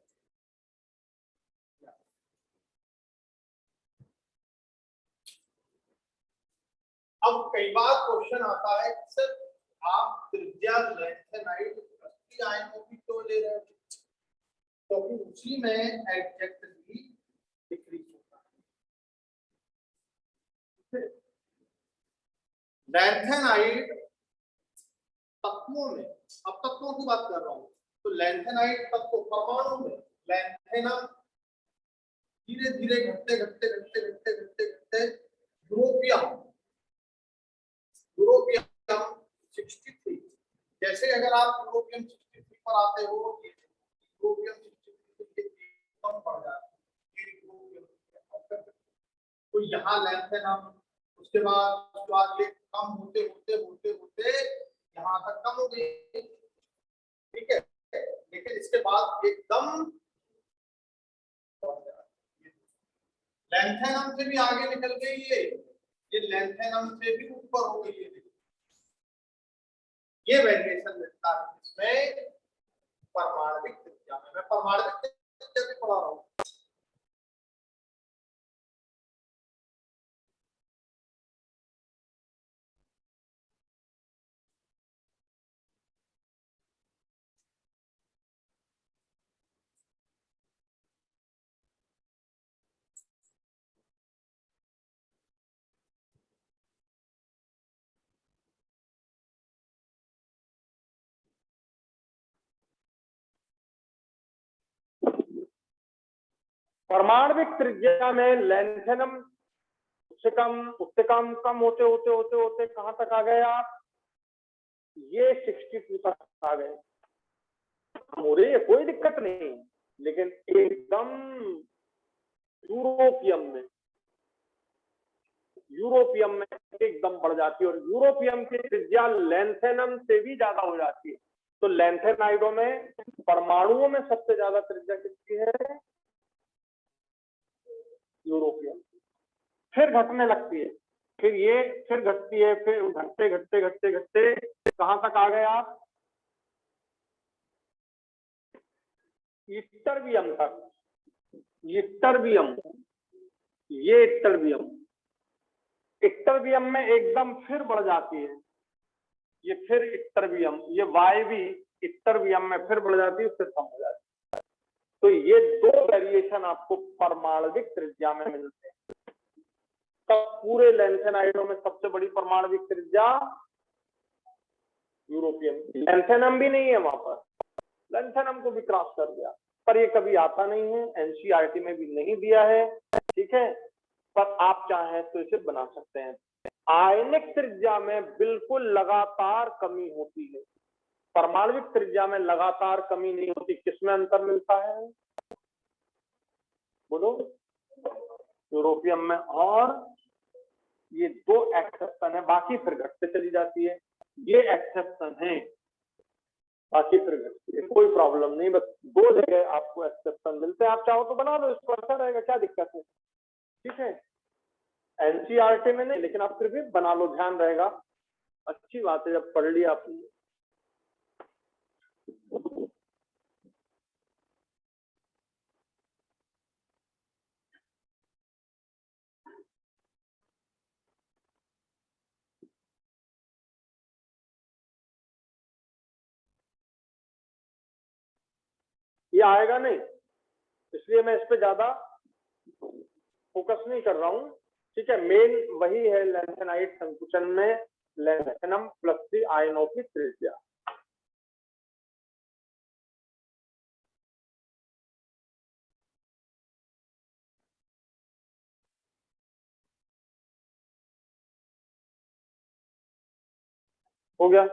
अब कई बार क्वेश्चन आता है कि सर आप त्रिज्या लैंथेनाइड प्रति आयनों की क्यों ले रहे हो? क्योंकि उसी में एग्जैक्टली डिक्रीज होता है। लैंथेनाइड तत्वों में, अब तत्वों की बात कर रहा हूं, तो लैंथेनाइड तत्व परमाणु में लैंथेनम धीरे धीरे घटते घटते घटते घटते घटते घटते यूरोपियम 63। जैसे अगर आप यूरोपियम 63 पर आते हो, यूरोपियम 63 कम पड़ जाता है, तो यहाँ लैंथेनम, उसके बाद ये कम होते होते होते होते यहाँ तक कम हो गई। ठीक है, लेकिन इसके बाद एकदम लैंथेनम से भी आगे निकल गई ये लेंथेनम से भी ऊपर हो गई है। ये वेरिएशन मिलता है इसमें परमाणविक त्रिज्या में। मैं परमाणविक त्रिज्या भी पढ़ा रहा हूँ। परमाणविक त्रिज्या में लेंथेनम उससे कम होते होते होते होते कहां तक आ गए आप? ये 62 तक आ गए। हो रही है, कोई दिक्कत नहीं, लेकिन एकदम यूरोपियम में एकदम बढ़ जाती है, और यूरोपियम की त्रिज्या लेंथेनम से भी ज्यादा हो जाती है। तो लेंथेनाइडों में परमाणुओं में सबसे ज्यादा त्रिज्या कितनी है? यूरोपियम। फिर घटने लगती है, फिर घटती है, फिर घटते घटते घटते घटते कहां तक आ गए आप? इट्टरबियम तक। इट्टरबियम, ये इट्टरबियम में एकदम फिर बढ़ जाती है, ये फिर इट्टरबियम, ये वाई भी इट्टरबियम में फिर बढ़ जाती है, उससे कम हो जाती है। तो ये दो वेरिएशन आपको परमाणविक त्रिज्या में मिलते हैं। तो पूरे लेंथेनाइडों में सबसे बड़ी परमाणविक त्रिज्या यूरोपियम। लेंथेनम भी नहीं है वहां पर, लेंथेनम को भी क्रॉस कर दिया, पर ये कभी आता नहीं है, एनसीईआरटी में भी नहीं दिया है, ठीक है। पर आप चाहें तो इसे बना सकते हैं। आयनिक त्रिज्या में बिल्कुल लगातार कमी होती है, परमाणविक त्रिज्या में लगातार कमी नहीं होती। किसमें अंतर मिलता है बोलो? यूरोपियम में। और ये दो एक्सेप्शन है, बाकी फिर घटते चली जाती है। ये एक्सेप्शन है, बाकी फिर घटती है, कोई प्रॉब्लम नहीं। बस दो जगह आपको एक्सेप्शन मिलते हैं, आप चाहो तो बना लो, इसको अच्छा रहेगा, क्या दिक्कत है, ठीक है। एनसीईआरटी में नहीं, लेकिन आप फिर भी बना लो, ध्यान रहेगा, अच्छी बात है जब पढ़ लिया आपने। ये आएगा नहीं, इसलिए मैं इस पे ज्यादा फोकस नहीं कर रहा हूं, ठीक है। मेन वही है लेंथेनाइट संकुचन में लेंथेनम प्लस सी आयनों की त्रिज्या। हो गया?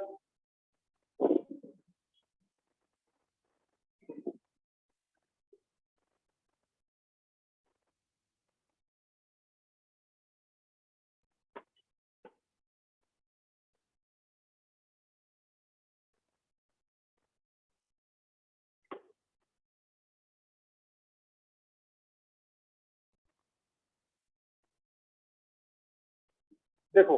देखो,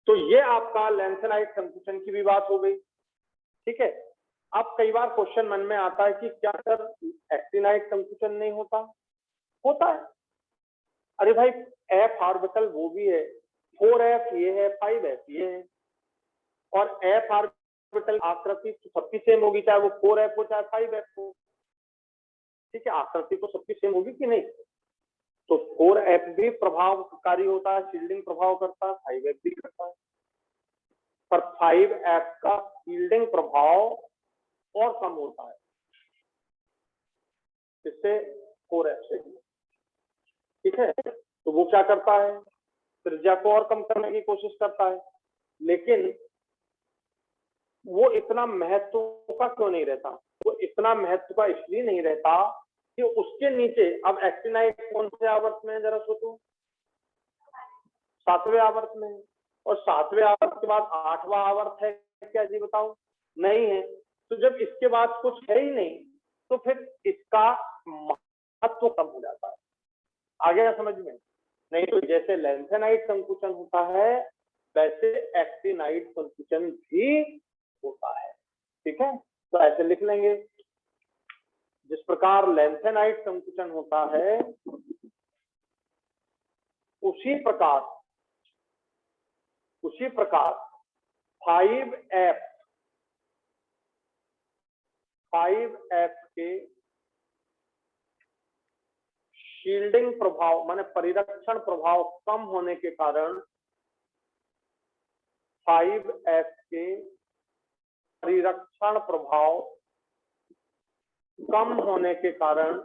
तो ये आपका लेंथेनाइट संकुचन की भी बात हो गई, ठीक है। अब कई बार क्वेश्चन मन में आता है कि क्या सर एक्टिनाइट संकुचन नहीं होता? होता है। अरे भाई, एफ ऑर्बिटल वो भी है, 4f ये है, 5f ये है, और एफ ऑर्बिटल आकृति सबकी सेम होगी, चाहे वो 4f हो चाहे 5f हो, ठीक है। आकृति तो सबकी सेम होगी कि नहीं? तो 4f भी प्रभावकारी होता है, शील्डिंग प्रभाव करता है, 5f भी करता है, पर 5f का शील्डिंग प्रभाव और कम होता है इससे 4f से, ठीक है। तो वो क्या करता है, त्रिज्या को और कम करने की कोशिश करता है, लेकिन वो इतना महत्व का क्यों नहीं रहता? वो इतना महत्व का इसलिए नहीं रहता कि उसके नीचे, अब एक्टिनाइट कौन से आवर्त में है जरा सोचो? 7वें आवर्त में है, और 7वें आवर्त के बाद 8वां आवर्त है क्या जी बताओ? नहीं है। तो जब इसके बाद कुछ है ही नहीं, तो फिर इसका महत्व कम हो जाता है। आ गया समझ में? नहीं तो जैसे लैंथेनाइट संकुचन होता है वैसे एक्टिनाइट संकुचन भी होता है। ठीक है, तो ऐसे लिख लेंगे, जिस प्रकार लैंथेनाइट संकुचन होता है उसी प्रकार 5F के शील्डिंग प्रभाव माने परिरक्षण प्रभाव कम होने के कारण 5F के परिरक्षण प्रभाव कम होने के कारण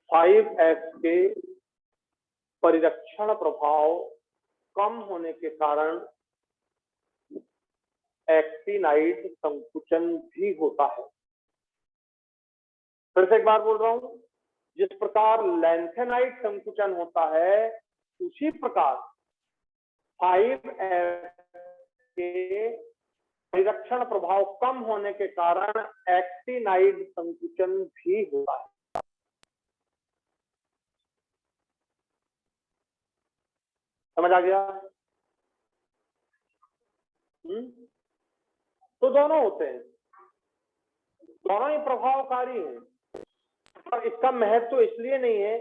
5F के परिरक्षण प्रभाव कम होने के कारण एक्टिनाइट संकुचन भी होता है। फिर से एक बार बोल रहा हूं, जिस प्रकार लैंथेनाइट संकुचन होता है उसी प्रकार 5F के परिरक्षण प्रभाव कम होने के कारण एक्टिनाइट संकुचन भी होता है। समझ आ गया? तो दोनों होते हैं, दोनों ही प्रभावकारी हैं, पर इसका महत्व तो इसलिए नहीं है।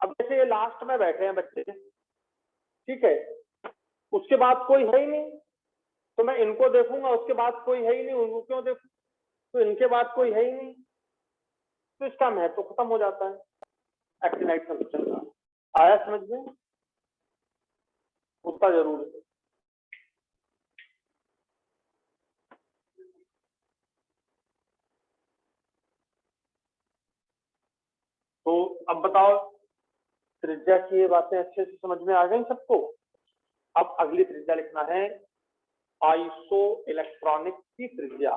अब जैसे ये लास्ट में बैठे हैं बच्चे, ठीक है, उसके बाद कोई है ही नहीं, तो मैं इनको देखूंगा, उसके बाद कोई है ही नहीं, उनको क्यों देखूं? तो इनके बाद कोई है ही नहीं, तो इसका महत्व तो खत्म हो जाता है एक्टिनाइट संकुचन का। आया समझ में? उसका जरूर है। तो अब बताओ, त्रिज्या की ये बातें अच्छे से समझ में आ गई सबको? अब अगली त्रिज्या लिखना है आइसो इलेक्ट्रॉनिक की त्रिज्या।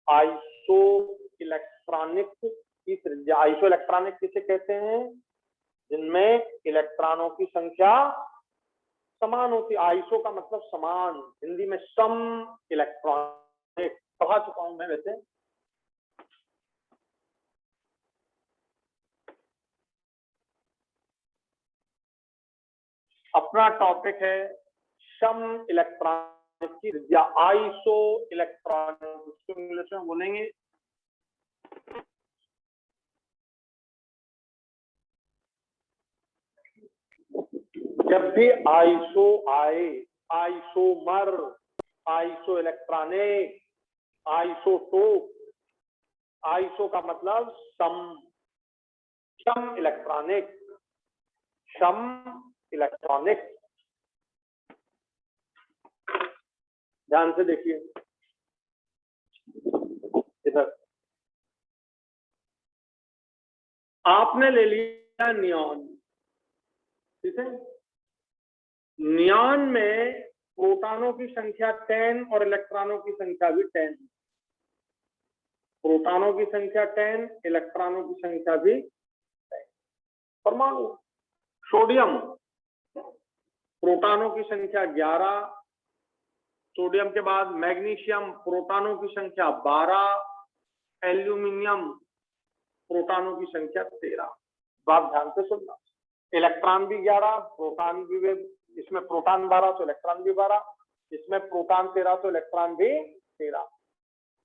आइसो इलेक्ट्रॉनिक की त्रिज्या, आइसो इलेक्ट्रॉनिक किसे कहते हैं? जिनमें इलेक्ट्रॉनों की संख्या समान होती। आइसो का मतलब समान, हिंदी में सम इलेक्ट्रॉनिक पढ़ा चुका हूं मैं वैसे। अपना टॉपिक है सम इलेक्ट्रॉनिक की त्रिज्या, आइसो इलेक्ट्रॉनिक, उसको इंग्लिश में बोलेंगे जब भी आइसो आए, isomer, iso electronic, isotope, iso का मतलब सम इलेक्ट्रॉनिक, सम इलेक्ट्रॉनिक। ध्यान से देखिए इधर, आपने ले लिया नियॉन, ठीक है, नियॉन में प्रोटॉनों की संख्या 10 और इलेक्ट्रॉनों की संख्या भी 10, प्रोटॉनों की संख्या 10, इलेक्ट्रॉनों की संख्या भी 10। परमाणु सोडियम, प्रोटॉनों की संख्या 11, सोडियम के बाद मैग्नीशियम, प्रोटॉनों की संख्या 12, एल्यूमिनियम, प्रोटॉनों की संख्या 13। बात ध्यान से सुनना, इलेक्ट्रॉन भी 11, प्रोटॉन भी, इसमें प्रोटॉन 12 तो इलेक्ट्रॉन भी 12, इसमें प्रोटॉन 13 तो इलेक्ट्रॉन भी 13।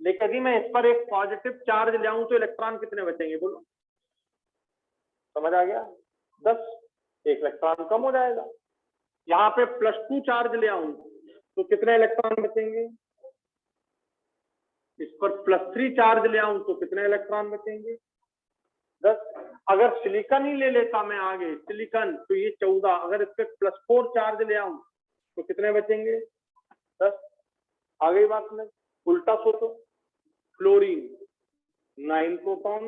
लेकिन यदि मैं इस पर एक पॉजिटिव चार्ज ले आऊं तो इलेक्ट्रॉन कितने बचेंगे बोलो? समझ आ गया? 10, एक इलेक्ट्रॉन कम हो जाएगा। यहाँ पे +2 चार्ज ले आऊं तो कितने इलेक्ट्रॉन बचेंगे? इस पर +3 चार्ज ले आऊं तो कितने इलेक्ट्रॉन बचेंगे? 10। अगर सिलिकॉन ही ले लेता मैं आगे, सिलिकॉन, तो ये 14। अगर इस पर +4 चार्ज ले आऊं तो कितने बचेंगे? 10। आ गई बात में? उल्टा सोचो, fluorine 9 proton,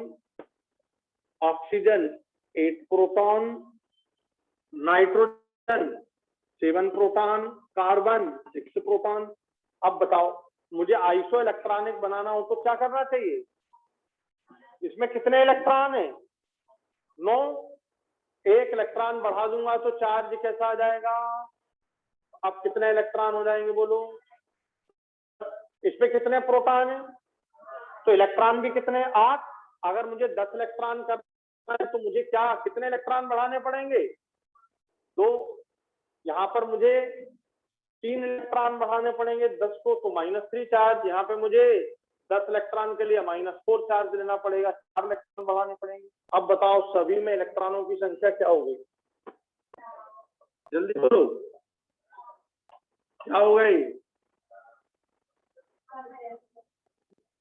oxygen 8 proton, nitrogen 7 proton, carbon 6 proton. अब बताओ, मुझे आइसो इलेक्ट्रॉनिक बनाना हो तो क्या करना चाहिए? इसमें कितने इलेक्ट्रॉन है? 9। एक इलेक्ट्रॉन बढ़ा दूंगा तो चार्ज कैसा आ जाएगा? अब कितने इलेक्ट्रॉन हो जाएंगे बोलो? इसमें कितने प्रोटॉन है? तो इलेक्ट्रॉन भी कितने 8। अगर मुझे 10 इलेक्ट्रॉन करना है तो मुझे क्या कितने इलेक्ट्रॉन बढ़ाने पड़ेंगे? तो यहाँ पर मुझे 3 इलेक्ट्रॉन बढ़ाने पड़ेंगे 10 को, तो -3 चार्ज। यहाँ पे मुझे 10 इलेक्ट्रॉन के लिए -4 चार्ज लेना पड़ेगा, 4 इलेक्ट्रॉन बढ़ाने पड़ेंगे। अब बताओ सभी में इलेक्ट्रॉनों की संख्या क्या हो गई? जल्दी बोलो, क्या हो गई?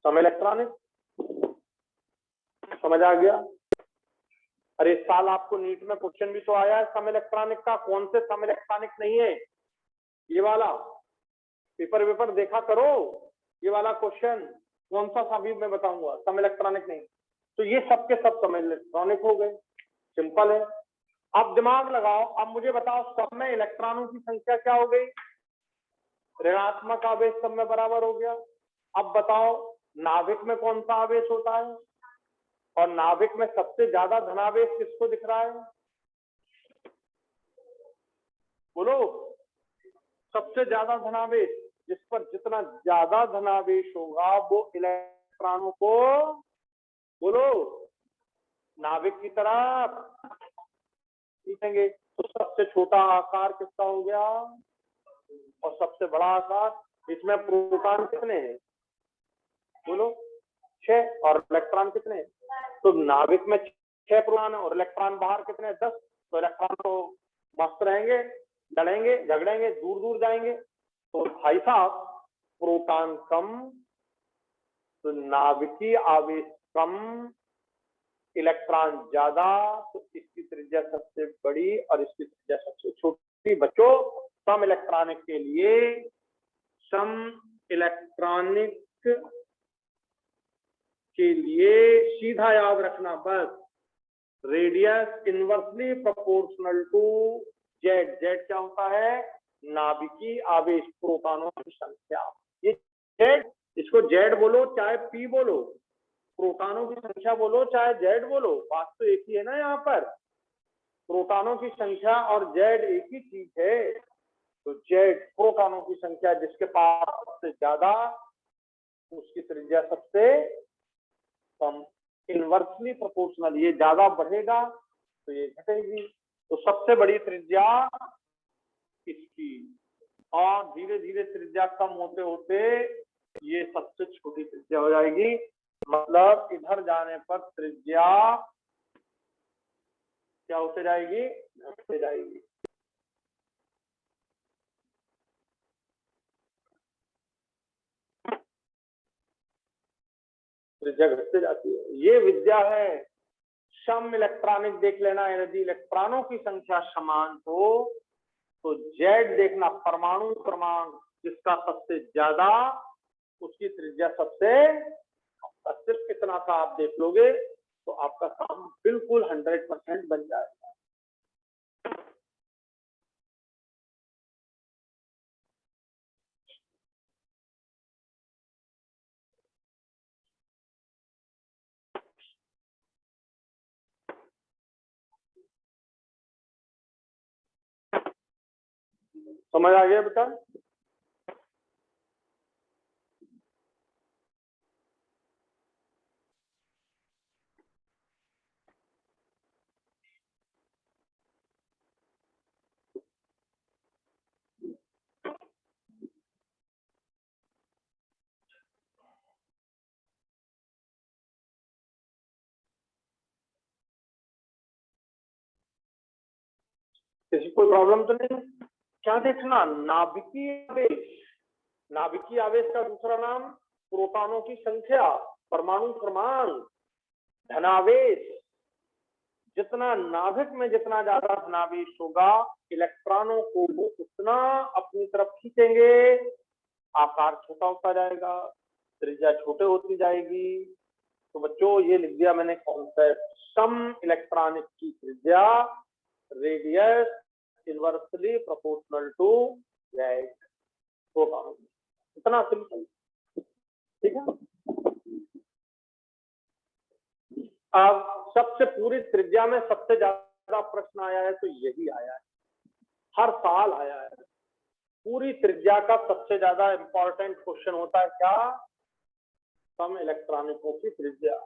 सम इलेक्ट्रॉनिक। समझ आ गया? अरे इस साल आपको नीट में क्वेश्चन भी तो आया है सम इलेक्ट्रॉनिक का। कौन से सम इलेक्ट्रॉनिक नहीं है? ये वाला पेपर देखा करो, ये वाला क्वेश्चन कौन सा सभी मैं बताऊंगा, सम इलेक्ट्रॉनिक नहीं। तो ये सब के सब सम इलेक्ट्रॉनिक हो गए, सिंपल है। अब दिमाग लगाओ, अब मुझे बताओ सब में इलेक्ट्रॉनों की संख्या क्या हो गई? ऋणात्मक आवेश सब में बराबर हो गया। अब बताओ नाभिक में कौन सा आवेश होता है? और नाभिक में सबसे ज्यादा धनावेश किसको दिख रहा है? बोलो, सबसे ज्यादा धनावेश, जिस पर जितना ज्यादा धनावेश होगा वो इलेक्ट्रॉनों को, बोलो, नाभिक की तरफ खींचेंगे। तो सबसे छोटा आकार किसका हो गया और सबसे बड़ा आकार? इसमें प्रोटॉन कितने हैं? बोलो 6, और इलेक्ट्रॉन कितने हैं? तो नाभिक में 6 प्रोटॉन और इलेक्ट्रॉन बाहर कितने? 10। तो इलेक्ट्रॉन तो मस्त रहेंगे, लड़ेंगे झगड़ेंगे, दूर दूर जाएंगे। तो भाई साहब प्रोटॉन कम तो नाभिकीय आवेश कम, इलेक्ट्रॉन ज्यादा, तो इसकी त्रिज्या सबसे बड़ी और इसकी त्रिज्या सबसे छोटी। बच्चों सम इलेक्ट्रॉनिक के लिए, सम इलेक्ट्रॉनिक के लिए सीधा याद रखना बस, radius inversely proportional to Z. Z क्या होता है? नाभिकीय आवेश, प्रोटॉनों की संख्या। ये जेड, इसको जेड बोलो चाहे पी बोलो, प्रोटॉनों की संख्या बोलो चाहे जेड बोलो, बात तो एक ही है ना। यहाँ पर प्रोटॉनों की संख्या और जेड एक ही चीज है। तो जेड प्रोटॉनों की संख्या, जिसके पास सबसे ज्यादा उसकी त्रिज्या सबसे कम, इनवर्सली प्रोपोर्शनल। ये ज्यादा बढ़ेगा तो ये घटेगी। तो सबसे बड़ी त्रिज्या इसकी, और धीरे धीरे त्रिज्या कम होते होते ये सबसे छोटी त्रिज्या हो जाएगी। मतलब इधर जाने पर त्रिज्या क्या होते जाएगी? घटते जाएगी। त्रिज्या घटते जाती है, ये विद्या है। सम इलेक्ट्रॉनिक देख लेना, यदि इलेक्ट्रॉनों की संख्या समान हो तो जेड देखना, परमाणु क्रमांक जिसका सबसे ज्यादा उसकी त्रिज्या सबसे, सिर्फ कितना सा आप देख लोगे तो आपका काम बिल्कुल 100% बन जाएगा। समझ आ गया बेटा? किसी कोई प्रॉब्लम तो नहीं? क्या देखना? नाभिकीय आवेश, नाभिकीय आवेश का दूसरा नाम प्रोटॉनों की संख्या, परमाणु क्रमांक, धनावेश। जितना नाभिक में जितना ज्यादा धनावेश होगा इलेक्ट्रॉनों को वो उतना अपनी तरफ खींचेंगे, आकार छोटा होता जाएगा, त्रिज्या छोटे होती जाएगी। तो बच्चों ये लिख दिया मैंने कॉन्सेप्ट, सम इलेक्ट्रॉनिक की त्रिज्या radius inversely proportional to Z, proton. इतना सिंपल, ठीक है। अब सबसे पूरी त्रिज्या में सबसे ज्यादा प्रश्न आया है तो यही आया है, हर साल आया है। पूरी त्रिज्या का सबसे ज्यादा इंपॉर्टेंट क्वेश्चन होता है क्या? सम इलेक्ट्रॉनिकों की त्रिज्या।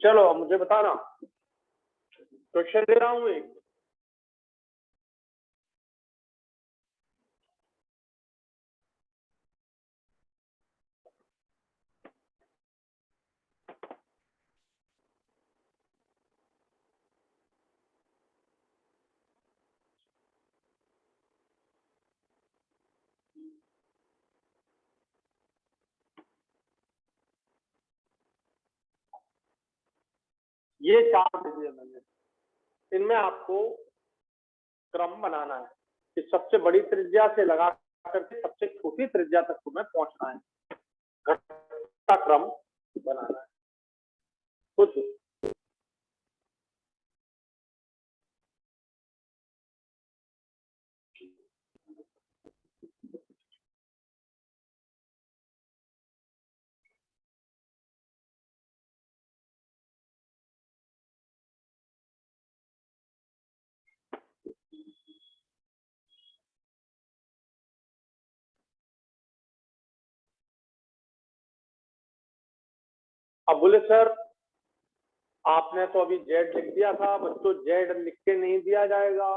चलो अब मुझे बताना, क्वेश्चन दे रहा हूं एक। ये 4 दे दिए मैंने, इनमें आपको क्रम बनाना है कि सबसे बड़ी त्रिज्या से लगा करके सबसे छोटी त्रिज्या तक तुम्हें पहुंचना है, घटता क्रम बनाना है कुछ। अब बोले सर आपने तो अभी जेड लिख दिया था, बच्चों जेड लिख के नहीं दिया जाएगा,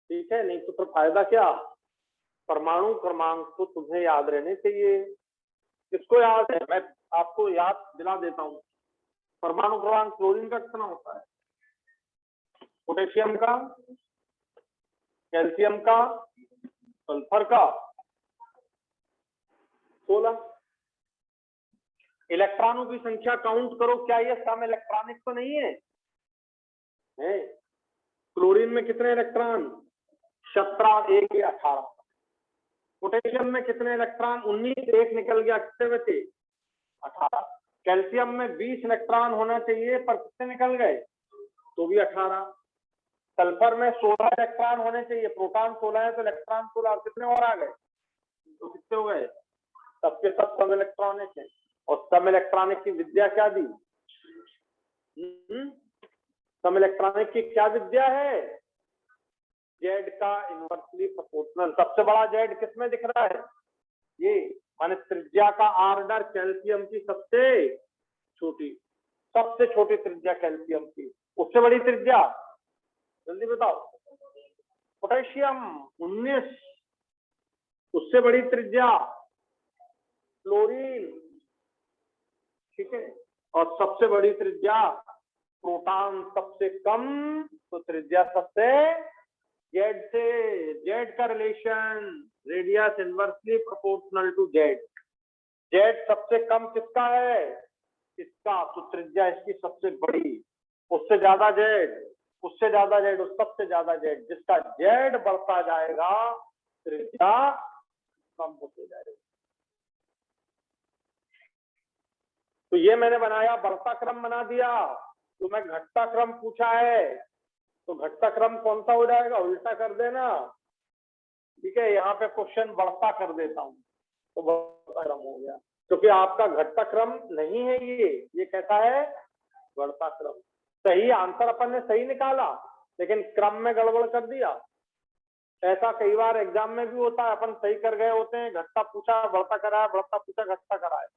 ठीक है, नहीं तो फिर फायदा क्या। परमाणु क्रमांक तो तुम्हें याद रहने चाहिए। किसको याद है, मैं आपको याद दिला देता हूँ। परमाणु क्रमांक क्लोरीन का कितना होता है, पोटेशियम का, कैल्शियम का, सल्फर का 16। इलेक्ट्रॉनों की संख्या काउंट करो, क्या ये सम इलेक्ट्रॉनिक तो नहीं है? क्लोरीन में कितने इलेक्ट्रॉन, 17, 1 18। पोटेशियम में कितने इलेक्ट्रॉन, 19, 1 निकल गया, कितने बचे, 18। कैल्शियम में 20 इलेक्ट्रॉन होना चाहिए पर कितने निकल गए, तो भी 18। सल्फर में 16 इलेक्ट्रॉन होने चाहिए, प्रोटॉन 16 है तो इलेक्ट्रॉन 16, कितने और आ गए, तो कितने हो गए, सबके सब सम इलेक्ट्रॉनिक है। और सम इलेक्ट्रॉनिक की विद्या क्या दी, सम इलेक्ट्रॉनिक की क्या विद्या है, जेड का इनवर्सली प्रोपोर्शनल। सबसे बड़ा जेड किसमें दिख रहा है, ये माने त्रिज्या का आर्डर कैल्शियम की सबसे छोटी, सबसे छोटी त्रिज्या कैल्शियम की, उससे बड़ी त्रिज्या जल्दी बताओ, पोटेशियम 19, उससे बड़ी त्रिज्या क्लोरीन, ठीक है, और सबसे बड़ी त्रिज्या प्रोटॉन, सबसे कम तो त्रिज्या सबसे जेड से, जेड का relation radius inversely proportional to Z. Z सबसे कम किसका है, इसका, तो त्रिज्या इसकी सबसे बड़ी, उससे ज्यादा जेड, उससे ज्यादा जेड, उस सबसे ज्यादा जेड, जिसका जेड बढ़ता जाएगा त्रिज्या कम होते जाएगी। तो ये मैंने बनाया, बढ़ता क्रम बना दिया। तो मैं घटता क्रम पूछा है, तो घटता क्रम कौन सा हो जाएगा, उल्टा कर देना, ठीक है। यहाँ पे क्वेश्चन बढ़ता कर देता हूँ, तो बढ़ता क्रम हो गया, क्योंकि आपका घटता क्रम नहीं है ये कैसा है, बढ़ता क्रम। सही आंसर अपन ने सही निकाला, लेकिन क्रम में गड़बड़ कर दिया। ऐसा कई बार एग्जाम में भी होता है, अपन सही कर गए होते हैं, घटता पूछा बढ़ता कराया, बढ़ता पूछा घटता कराया।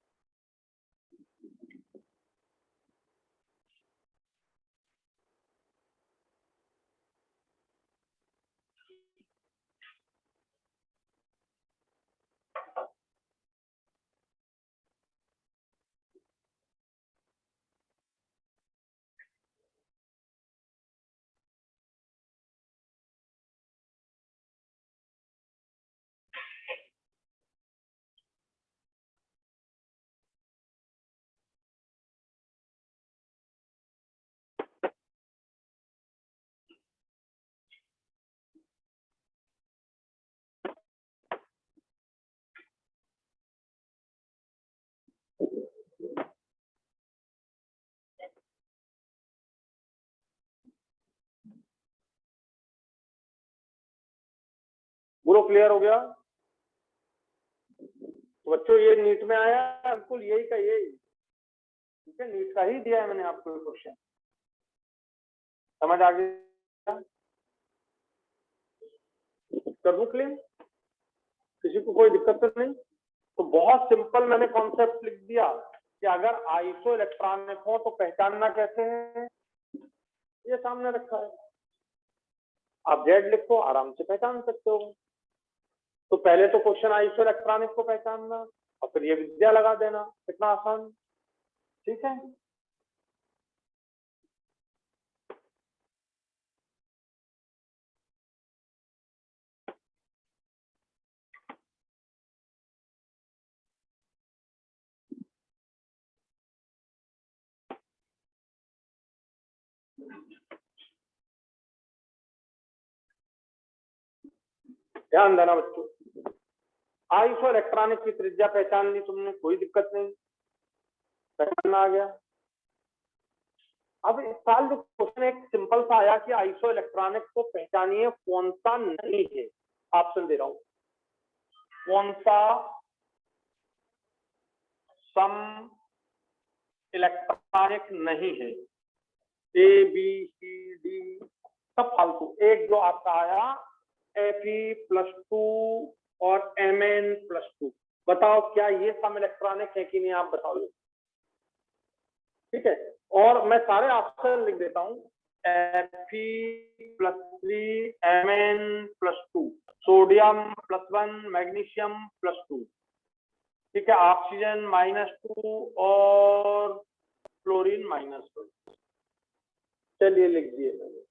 पूरा क्लियर हो गया तो बच्चों, ये नीट में आया बिल्कुल यही का यही। ठीक है, नीट का ही दिया है मैंने आपको क्वेश्चन, समझ आ गया? कर दूं क्लियर, किसी को कोई दिक्कत तो नहीं? तो बहुत सिंपल मैंने कॉन्सेप्ट लिख दिया कि अगर आइसो इलेक्ट्रॉनिक हो तो पहचानना कैसे है, ये सामने रखा है, आप जेड लिखो आराम से पहचान सकते हो। तो पहले तो क्वेश्चन आइसो इलेक्ट्रॉनिक को पहचानना और फिर ये विद्या लगा देना, कितना आसान, ठीक है। ध्यान देना बच्चों, आइसो इलेक्ट्रॉनिक की त्रिज्या पहचान ली तुमने, कोई दिक्कत नहीं, पहचानना आ गया। अब इस साल जो क्वेश्चन एक सिंपल सा आया कि आइसो इलेक्ट्रॉनिक को पहचानिए कौन सा नहीं है, ऑप्शन दे रहा हूं, कौन सा सम इलेक्ट्रॉनिक नहीं है, ए बी सी डी सब फालतू, एक जो आपका आया Fe+2 और Mn+2, बताओ क्या ये सम इलेक्ट्रॉनिक है कि नहीं, आप बताओ, ठीक है। और मैं सारे ऑप्शन लिख देता हूं, Fe+3 Mn+2, सोडियम +1 मैग्नीशियम +2, ठीक है, ऑक्सीजन -2 और क्लोरीन -1। चलिए लिख दिए मैंने।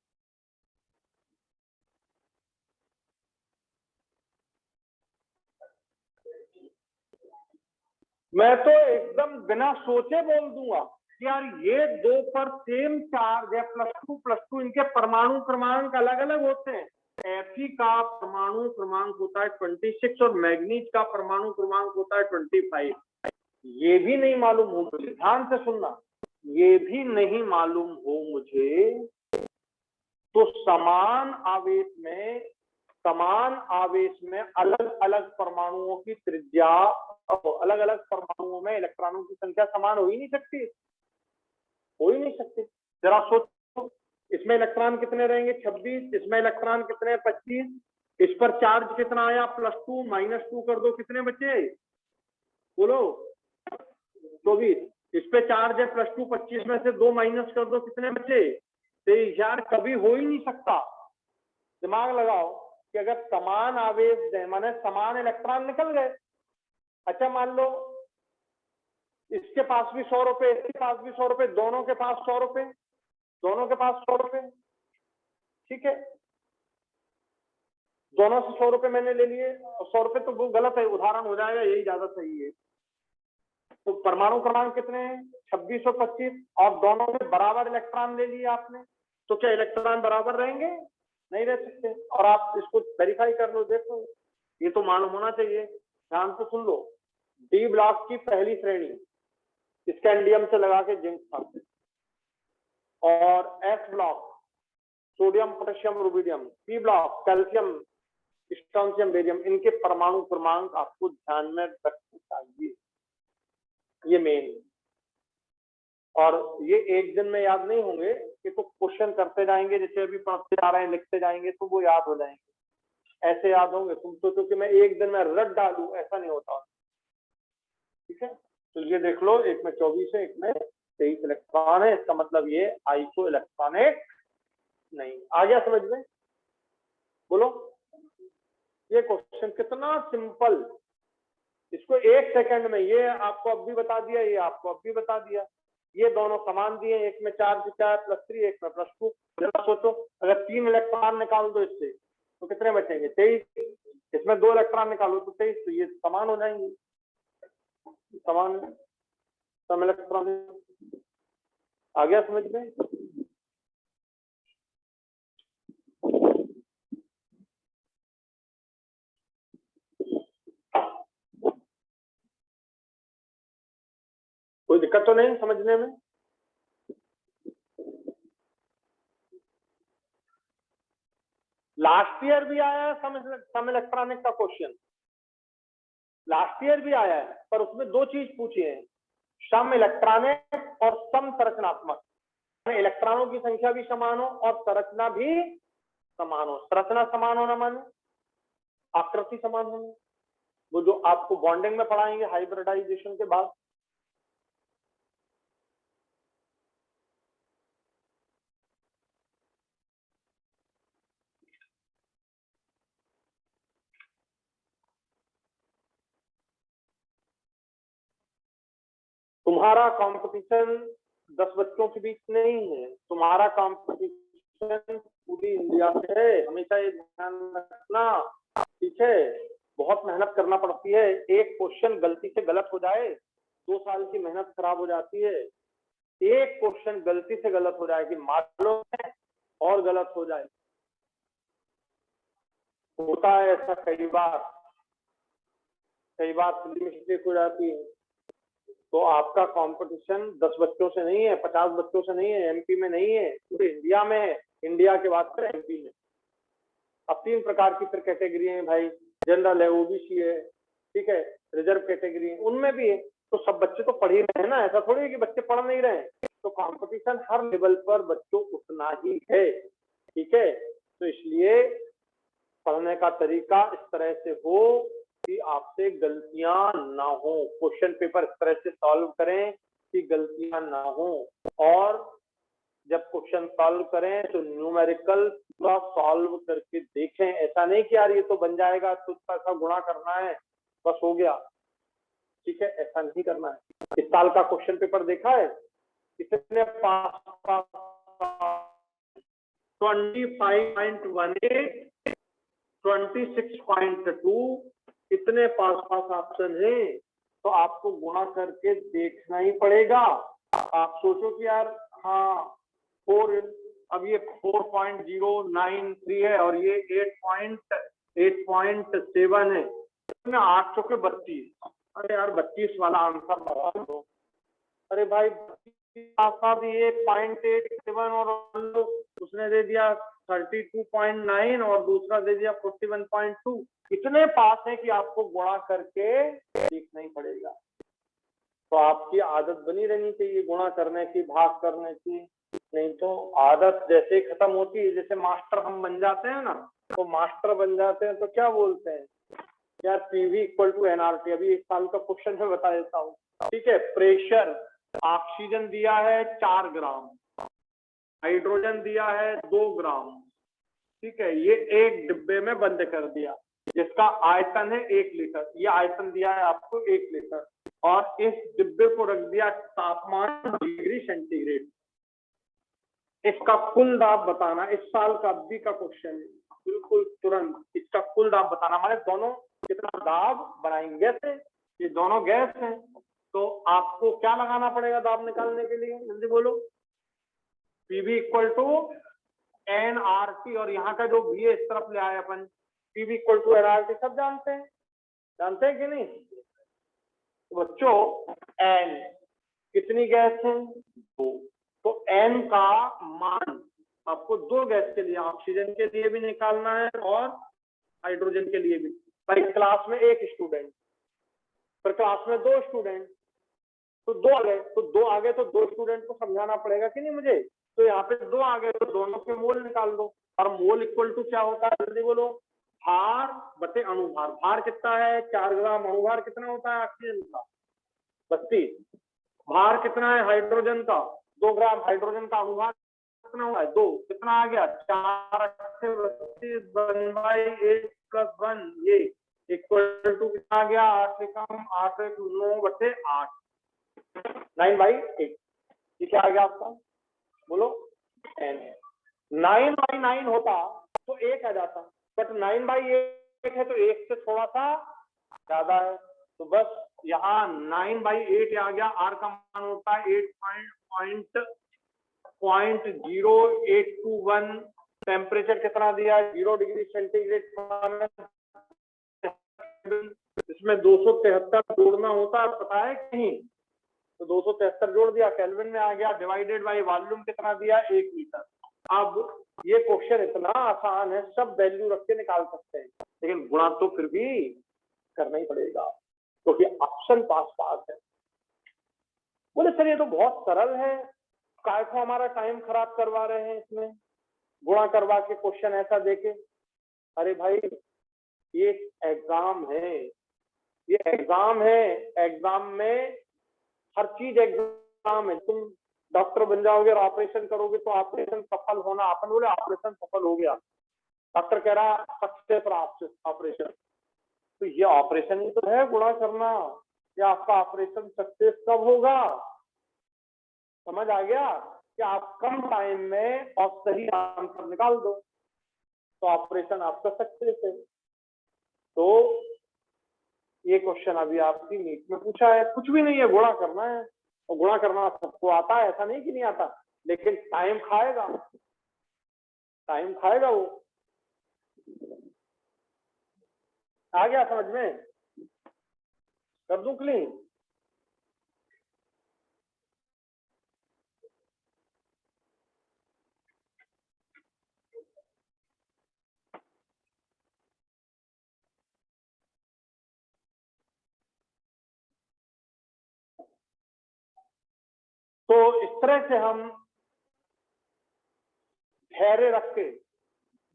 मैं तो एकदम बिना सोचे बोल दूंगा कि यार ये दो पर सेम चार्ज है, +2 इनके परमाणु क्रमांक अलग अलग होते हैं। Fe का परमाणु क्रमांक होता है 26 और मैग्नीज का परमाणु क्रमांक होता है 25। ये भी नहीं मालूम हो मुझे, ध्यान से सुनना, ये भी नहीं मालूम हो मुझे तो समान आवेश में अलग अलग परमाणुओं की त्रिज्या, अलग अलग परमाणुओं में इलेक्ट्रॉनों की संख्या समान हो ही नहीं सकती, हो ही नहीं सकती। जरा सोचो, इसमें इलेक्ट्रॉन कितने रहेंगे 26, इसमें इलेक्ट्रॉन कितने 25, इस पर चार्ज कितना आया +2 -2 कर दो, कितने बचे बोलो 24, इस पे चार्ज है +2, 25 में से 2 माइनस कर दो, कितने बचे 23। यार कभी हो ही नहीं सकता, दिमाग लगाओ कि अगर समान आवेश है माने समान इलेक्ट्रॉन निकल गए। अच्छा मान लो इसके पास भी 100 रुपए, इसके पास भी 100 रुपए, दोनों के पास 100 रुपए, दोनों के पास 100 रुपए, ठीक है, दोनों से 100 रुपए मैंने ले लिए, 100 रुपए तो वो गलत है, उदाहरण हो जाएगा, यही ज्यादा सही है। तो परमाणु क्रमांक कितने हैं 26 और 25, और दोनों में बराबर इलेक्ट्रॉन ले लिए आपने, तो क्या इलेक्ट्रॉन बराबर रहेंगे? नहीं रह सकते। और आप इसको वेरीफाई कर लो, देखो ये तो मालूम होना चाहिए, ध्यान से सुन लो। डी ब्लॉक की पहली श्रेणी स्कैंडियम से लगा के जिंक था, और S block sodium potassium rubidium, P block calcium strontium barium, इनके परमाणु क्रमांक आपको ध्यान में रखने चाहिए, ये मेन। और ये एक दिन में याद नहीं होंगे, कि तो क्वेश्चन करते जाएंगे, जैसे अभी पढ़ते जा रहे हैं लिखते जाएंगे तो वो याद हो जाएंगे, ऐसे याद होंगे। तुम सोचो कि मैं एक दिन में रट डालू, ऐसा नहीं होता, ठीक है। तो ये देख लो, एक में 24 है, एक में 23 इलेक्ट्रॉन है, इसका मतलब ये आइसो इलेक्ट्रॉनिक नहीं। आ गया समझ में? बोलो, ये क्वेश्चन कितना सिंपल, इसको 1 सेकंड में ये आपको अब भी बता दिया, ये आपको अब भी बता दिया, ये दोनों समान दिए, एक में चार्ज क्या है +3, एक में +2। जरा सोचो, अगर 3 इलेक्ट्रॉन निकाल दो इससे तो कितने बचेंगे 23, इसमें 2 इलेक्ट्रॉन निकालो तो 23, तो ये समान हो जाएंगे, समान सम इलेक्ट्रॉन। आ गया समझ में? कोई दिक्कत तो नहीं समझने में? लास्ट ईयर भी आया है सम इलेक्ट्रॉनिक का क्वेश्चन, लास्ट ईयर भी आया है, पर उसमें 2 चीज पूछी है, सम इलेक्ट्रॉनिक और सम संरचनात्मक, इलेक्ट्रॉनों की संख्या भी समान हो और संरचना भी समान हो। संरचना समान होना माने आकृति समान होना, वो जो आपको बॉन्डिंग में पढ़ाएंगे हाइब्रिडाइजेशन के बाद। तुम्हारा कंपटीशन 10 बच्चों के बीच नहीं है, तुम्हारा कंपटीशन पूरी इंडिया से है। हमेशा ये ध्यान रखना, ठीक है। बहुत मेहनत करना पड़ती है, एक क्वेश्चन गलती से गलत हो जाए 2 साल की मेहनत खराब हो जाती है। एक क्वेश्चन गलती से गलत हो जाए कि मालूम है और गलत हो जाए, होता है ऐसा कई बार मिस्टेक हो जाती है। तो आपका कंपटीशन 10 बच्चों से नहीं है, 50 बच्चों से नहीं है, एमपी में नहीं है, पूरे इंडिया में है। इंडिया के बाद फिर एमपी में। अब 3 प्रकार की फिर कैटेगरी है भाई, जनरल है, ओबीसी है, ठीक है, रिजर्व कैटेगरी है, उनमें भी है। तो सब बच्चे तो पढ़ ही रहे हैं ना, ऐसा थोड़ी है कि बच्चे पढ़ नहीं रहे हैं। तो कंपटीशन हर लेवल पर बच्चों उतना ही है, ठीक है। तो इसलिए पढ़ने का तरीका इस तरह से हो कि आपसे गलतियां ना हो, क्वेश्चन पेपर इस तरह से सॉल्व करें कि गलतियां ना हो। और जब क्वेश्चन सॉल्व करें तो न्यूमेरिकल पूरा सॉल्व करके देखें। ऐसा नहीं कि यार ये तो बन जाएगा, तो ऐसा गुणा करना है बस हो गया, ठीक है, ऐसा नहीं करना है। इस साल का क्वेश्चन पेपर देखा है, कितने पास 25.18, 26.2, इतने पास ऑप्शन है। तो आपको गुणा करके देखना ही पड़ेगा। आप सोचो कि यार हाँ 4, अब ये 4.093 है और ये 8.7 है, इसमें 8 चौके 32। अरे यार 32 वाला आंसर लगा दो। अरे भाई 8.87 और उसने दे दिया 32.9 और दूसरा दे दिया 41.2। इतने पास है कि आपको गुणा करके देखना ही पड़ेगा। तो आपकी आदत बनी रहनी चाहिए गुणा करने की, भाग करने की। नहीं तो आदत जैसे ही खत्म होती है, जैसे मास्टर हम बन जाते हैं ना, तो मास्टर बन जाते हैं तो क्या बोलते हैं यार, पीवी इक्वल टू एनआरटी। अभी 1 साल का क्वेश्चन मैं बता देता हूँ, ठीक है। प्रेशर, ऑक्सीजन दिया है 4 ग्राम, हाइड्रोजन दिया है 2 ग्राम, ठीक है। ये एक डिब्बे में बंद कर दिया, जिसका आयतन है 1 लीटर। ये आयतन दिया है आपको 1 लीटर, और इस डिब्बे को रख दिया तापमान डिग्री सेंटीग्रेड। इसका कुल दाब बताना, इस साल का अभी का क्वेश्चन है, बिल्कुल तुरंत इसका कुल दाब बताना। हमारे दोनों कितना दाब बनाएंगे से, ये दोनों गैस हैं, तो आपको क्या लगाना पड़ेगा दाब निकालने के लिए, जल्दी बोलो। पीवी इक्वल टू एनआरटी, और यहाँ का जो भी है इस तरफ ले आए अपन, पीवी इक्वल टू एनआरटी, सब जानते हैं कि नहीं तो बच्चों। एन कितनी गैस है, 2। तो एन का मान आपको 2 गैस के लिए, ऑक्सीजन के लिए भी निकालना है और हाइड्रोजन के लिए भी। पर क्लास में 1 स्टूडेंट, पर क्लास में 2 स्टूडेंट, तो 2 आ गए, तो 2 आ गए तो 2 स्टूडेंट को समझाना पड़ेगा कि नहीं मुझे। तो यहाँ पे 2 आ गए तो दोनों के मोल निकाल दो। और मोल इक्वल टू क्या होता है, जल्दी बोलो। भार बटे अणुभार। भार कितना है 4 ग्राम, अणुभार कितना होता है ऑक्सीजन का 32। भार कितना है हाइड्रोजन का 2 ग्राम, हाइड्रोजन का अणुभार कितना हुआ है 2, कितना आ गया 4 32 1/8 + 1, ये इक्वल टू कितना आ गया 8 से कम 8 9 बटे 8, 9/8। ये क्या आ गया आपका, बोलो n। 9/9 होता तो 1 आ जाता, बट 9/8 है तो 1 से थोड़ा सा ज्यादा है, तो बस यहाँ 9/8 आ गया। r का मान होता है 8.0821। टेम्परेचर कितना दिया है 0 डिग्री सेंटीग्रेड। इसमें 273 जोड़ना होता है, पता है कहीं, तो 273 जोड़ दिया, केल्विन में आ गया, डिवाइडेड बाय वॉल्यूम कितना दिया 1 लीटर। अब ये क्वेश्चन इतना आसान है, सब वैल्यू रख के निकाल सकते हैं, लेकिन गुणा तो फिर भी करना ही पड़ेगा, क्योंकि ऑप्शन पास है। बोले सर ये तो बहुत सरल है, काय को हमारा टाइम खराब करवा रहे हैं इसमें, गुणा करवा के क्वेश्चन ऐसा देके। अरे भाई ये एग्जाम है, ये एग्जाम है, एग्जाम में हर चीज एग्जाम है। तुम डॉक्टर बन जाओगे और ऑपरेशन करोगे तो ऑपरेशन सफल होना, अपन बोले ऑपरेशन सफल हो गया, डॉक्टर कह रहा सक्सेस ऑपरेशन, तो ये ऑपरेशन ही तो है गुणा करना। ये आपका ऑपरेशन सक्सेस कब होगा? समझ आ गया कि आप कम टाइम में और सही आंसर निकाल दो तो ऑपरेशन आपका सक्सेस है। तो ये क्वेश्चन अभी आपकी नीट में पूछा है, कुछ भी नहीं है, गुणा करना है। और गुणा करना सबको आता है, ऐसा नहीं कि नहीं आता, लेकिन टाइम खाएगा, टाइम खाएगा वो। आ गया समझ में? कर दूं क्लीन? तो इस तरह से हम धैर्य रख के,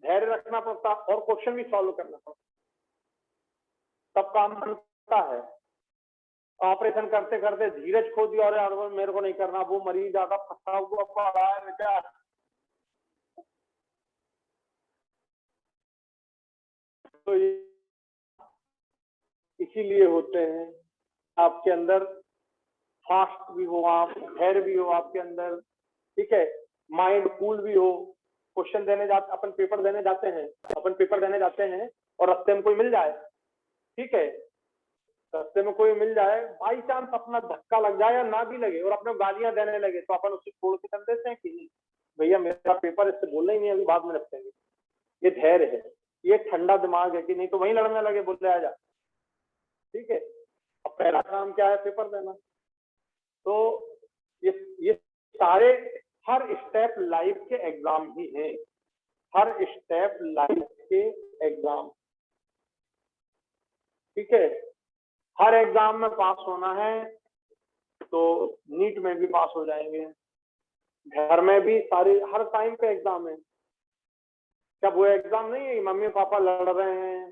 धैर्य रखना पड़ता और क्वेश्चन भी सॉल्व करना पड़ता, तब काम बनता है। ऑपरेशन करते करते धीरज खो दिया, और मेरे को नहीं करना, वो मरीज ज्यादा फंसा हुआ पड़ा है क्या, तो इसीलिए होते हैं। आपके अंदर फास्ट भी हो, आप धैर्य भी हो आपके अंदर, ठीक है, माइंड कूल भी हो। क्वेश्चन देने जाते, अपन पेपर देने जाते हैं, अपन पेपर देने जाते हैं और रास्ते में कोई मिल जाए, ठीक है, रास्ते में कोई मिल जाए, बाई चांस अपना धक्का लग जाए या ना भी लगे और अपने गालियां देने लगे, तो अपन उसे छोड़ के कर देते हैं कि नहीं भैया मेरा पेपर, इससे बोलना ही नहीं, अभी बाद में रखेंगे। ये धैर्य है, ये ठंडा दिमाग है कि नहीं तो वहीं लड़ने लगे, बोले आ जा, ठीक है। अब पहला काम क्या है? पेपर देना। तो ये सारे, हर स्टेप लाइफ के एग्जाम ही हैं, हर स्टेप लाइफ के एग्जाम, ठीक है। हर एग्जाम में पास होना है तो नीट में भी पास हो जाएंगे, घर में भी सारे, हर टाइम पे एग्जाम है। क्या वो एग्जाम नहीं है मम्मी पापा लड़ रहे हैं,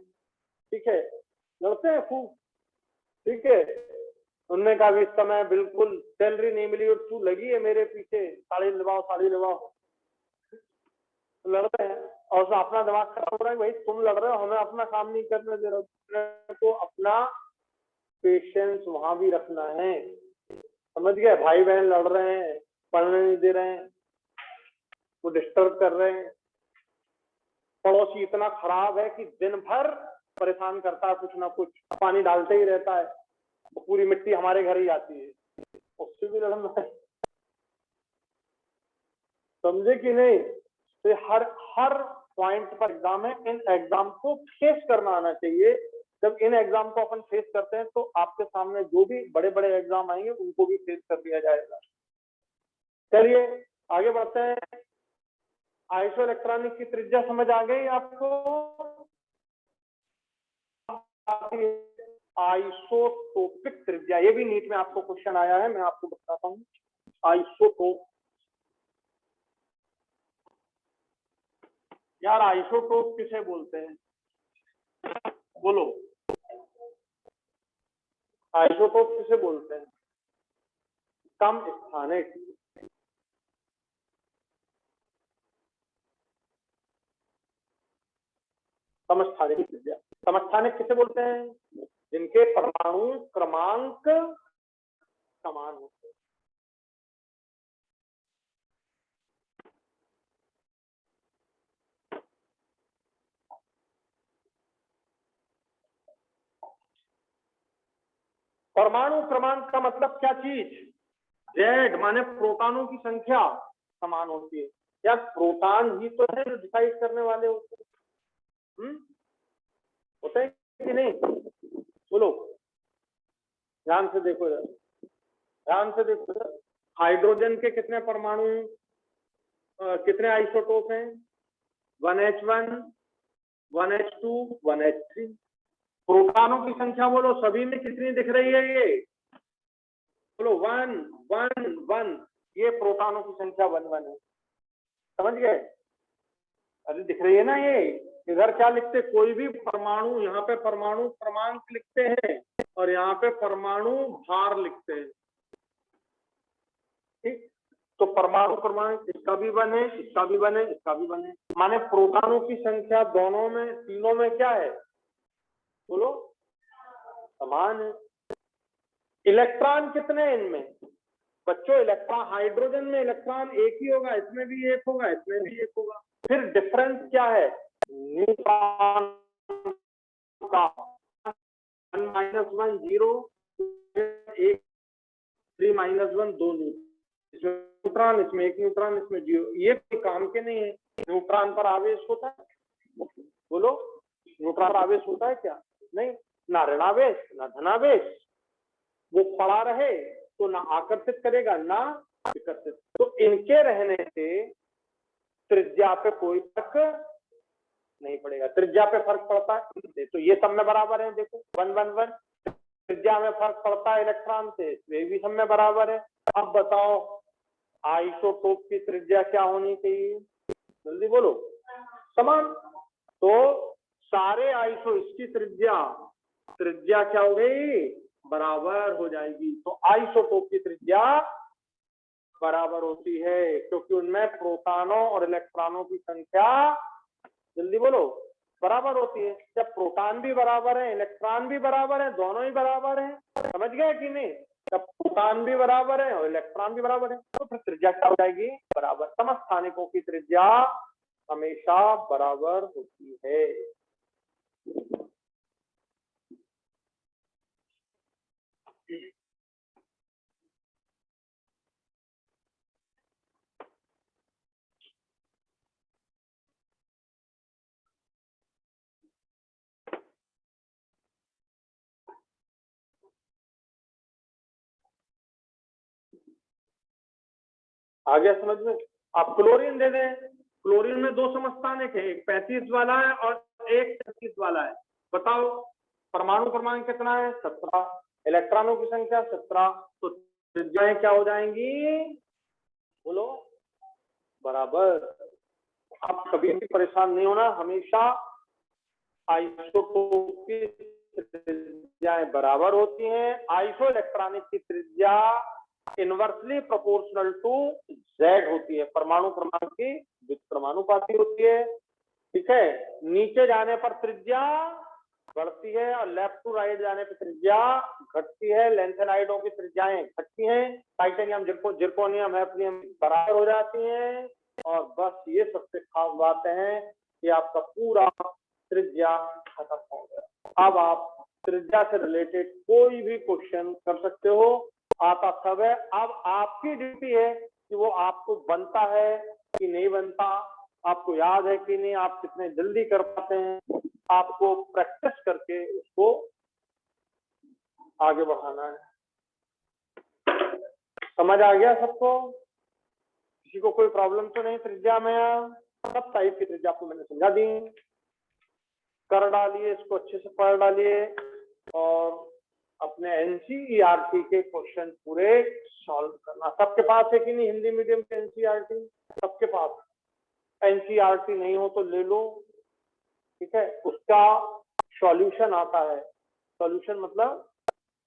ठीक है, लड़ते हैं खूब, ठीक है, उनने कहा भी इस समय बिल्कुल सैलरी नहीं मिली और तू लगी है मेरे पीछे, साड़ी लिवाओ साड़ी लिवाओ, लड़ते हैं। और उसमें अपना दिमाग खराब हो रहा है, भाई तुम लड़ रहे हो, हमें अपना काम नहीं करने दे रहे हो, अपना पेशेंस वहां भी रखना है, समझ गए? भाई बहन लड़ रहे हैं, पढ़ने नहीं दे रहे हैं, वो डिस्टर्ब कर रहे हैं, पड़ोसी इतना खराब है कि दिन भर परेशान करता है, कुछ ना कुछ पानी डालते ही रहता है, तो पूरी मिट्टी हमारे घर ही आती है, उससे भी लड़ना है, समझे कि नहीं? तो हर हर पॉइंट पर एग्जाम है, इन एग्जाम को फेस करना आना चाहिए। जब इन एग्जाम को अपन फेस करते हैं तो आपके सामने जो भी बड़े बड़े एग्जाम आएंगे उनको भी फेस कर लिया जाएगा। चलिए आगे बढ़ते हैं। आइसो इलेक्ट्रॉनिक की त्रिज्या समझ आ गई आपको? आइसोटोपिक त्रिज्या, ये भी नीट में आपको क्वेश्चन आया है, मैं आपको बताता हूँ। आइसोटोप, यार आइसोटोप किसे बोलते हैं? बोलो, आइसोटोप किसे बोलते हैं? कम स्थानिक, समस्थानिक त्रिज्या। समस्थानिक किसे बोलते हैं? जिनके परमाणु क्रमांक समान होते हैं। परमाणु क्रमांक का मतलब क्या चीज? जेड माने प्रोटॉनों की संख्या समान होती है। या प्रोटॉन ही तो है जो डिसाइड करने वाले होते हैं, होते हैं कि नहीं? बोलो, ध्यान से देखो, ध्यान से देखो। हाइड्रोजन के कितने परमाणु, कितने आइसोटोप हैं? 1H1, 1H2, 1H3। प्रोटॉनों की संख्या बोलो, सभी में कितनी दिख रही है? ये बोलो 1 1 1, ये प्रोटॉनों की संख्या 1 1 है। समझ गए? अरे दिख रही है ना ये। इधर क्या लिखते, कोई भी परमाणु, यहाँ पे परमाणु क्रमांक लिखते हैं और यहाँ पे परमाणु भार लिखते हैं। ठीक, तो परमाणु क्रमांक इसका भी 1 है, इसका भी 1 है, इसका भी 1 है, माने प्रोटॉनों की संख्या दोनों में, तीनों में क्या है, बोलो समान है। इलेक्ट्रॉन कितने हैं इनमें बच्चों? इलेक्ट्रॉन, हाइड्रोजन में इलेक्ट्रॉन एक ही होगा, इसमें भी एक होगा, इसमें भी एक होगा। फिर डिफरेंस क्या है, न्यूट्रॉन का 1 -1 0, 1 3 -1 2 न्यूट्रॉन, इसमें एक न्यूट्रॉन, इसमें 0। ये कोई काम के नहीं है। न्यूट्रॉन पर आवेश होता है, बोलो न्यूट्रॉन पर आवेश होता है क्या? नहीं, ना ऋणावेश ना धनावेश। वो पड़ा रहे तो ना आकर्षित करेगा ना विकर्षित। तो इनके रहने से त्रिज्या पे कोई फर्क नहीं पड़ेगा। त्रिज्या पे फर्क पड़ता है तो ये सब में बराबर है, देखो 1 1 1। त्रिज्या में फर्क पड़ता है इलेक्ट्रॉन से, वे भी सब में बराबर है। अब बताओ आइसोटोप की त्रिज्या क्या होनी चाहिए, जल्दी बोलो। समान। तो सारे आइसो, इसकी त्रिज्या क्या हो गई, बराबर हो जाएगी। तो आइसोटोप की त्रिज्या बराबर होती है क्योंकि उनमें प्रोटॉनों और इलेक्ट्रॉनों की संख्या, जल्दी बोलो, बराबर होती है। जब प्रोटॉन भी बराबर है, इलेक्ट्रॉन भी बराबर है, दोनों ही बराबर है, समझ गए कि नहीं? जब प्रोटॉन भी बराबर है और इलेक्ट्रॉन भी बराबर है तो फिर त्रिज्या क्या हो जाएगी, बराबर। समस्थानिकों की त्रिज्या हमेशा बराबर होती है। आ गया समझ में? आप क्लोरीन दे दें, क्लोरीन में 2 समस्थानिक है, एक 35 वाला है और एक 36 वाला है। बताओ परमाणु क्रमांक कितना है, 17, इलेक्ट्रॉनों की संख्या 17, तो त्रिज्याएं क्या हो जाएंगी, बोलो बराबर। आप कभी भी परेशान नहीं होना, हमेशा आइसोटोप की त्रिज्याएं बराबर होती हैं। आइसो इलेक्ट्रॉनिक की त्रिज्या इनवर्सली प्रोपोर्शनल टू Z होती है, परमाणु क्रमांक की व्युत्क्रमानुपाती होती है। ठीक है, नीचे जाने पर त्रिज्या बढ़ती है और लेफ्ट टू राइट जाने पर त्रिज्या घटती है। लेंथेनाइडों की त्रिज्याएं घटती हैं, टाइटेनियम, जिरकोनियम, हैफनियम बराबर हो जाती हैं। और बस ये सबसे खास बातें हैं कि आपका पूरा त्रिज्या खत्म हो गया। अब आप त्रिज्या से रिलेटेड कोई भी क्वेश्चन कर सकते हो, आता सब है। अब आपकी ड्यूटी है कि वो आपको बनता है कि नहीं बनता, आपको याद है कि नहीं, आप कितने जल्दी कर पाते हैं, आपको प्रैक्टिस करके उसको आगे बढ़ाना है। समझ आ गया सबको? किसी को कोई प्रॉब्लम तो नहीं त्रिज्या में? सब टाइप की त्रिज्या आपको मैंने समझा दी, कर डालिए, इसको अच्छे से पढ़ डालिए और अपने एनसीईआरटी के क्वेश्चन पूरे सॉल्व करना। सबके पास है कि नहीं हिंदी मीडियम के एनसीईआरटी? सबके पास। एनसीईआरटी नहीं हो तो ले लो, ठीक है, उसका सॉल्यूशन आता है। सॉल्यूशन मतलब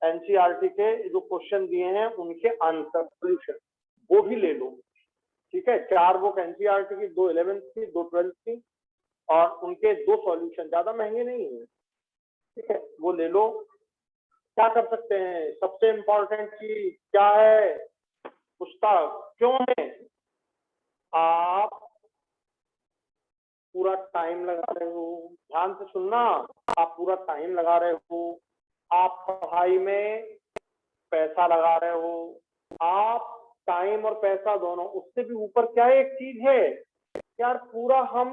एनसीईआरटी के जो क्वेश्चन दिए हैं उनके आंसर सॉल्यूशन, वो भी ले लो। ठीक है, 4 बुक एनसीईआरटी की, 2 11th की, 2 12th की, और उनके 2 सॉल्यूशन, ज्यादा महंगे नहीं है, ठीक है, वो ले लो। क्या कर सकते हैं, सबसे इंपॉर्टेंट चीज क्या है, पुस्तक क्यों है? आप पूरा टाइम लगा रहे हो, ध्यान से सुनना, आप पूरा टाइम लगा रहे हो, आप पढ़ाई में पैसा लगा रहे हो, आप टाइम और पैसा दोनों, उससे भी ऊपर क्या एक चीज है यार, पूरा हम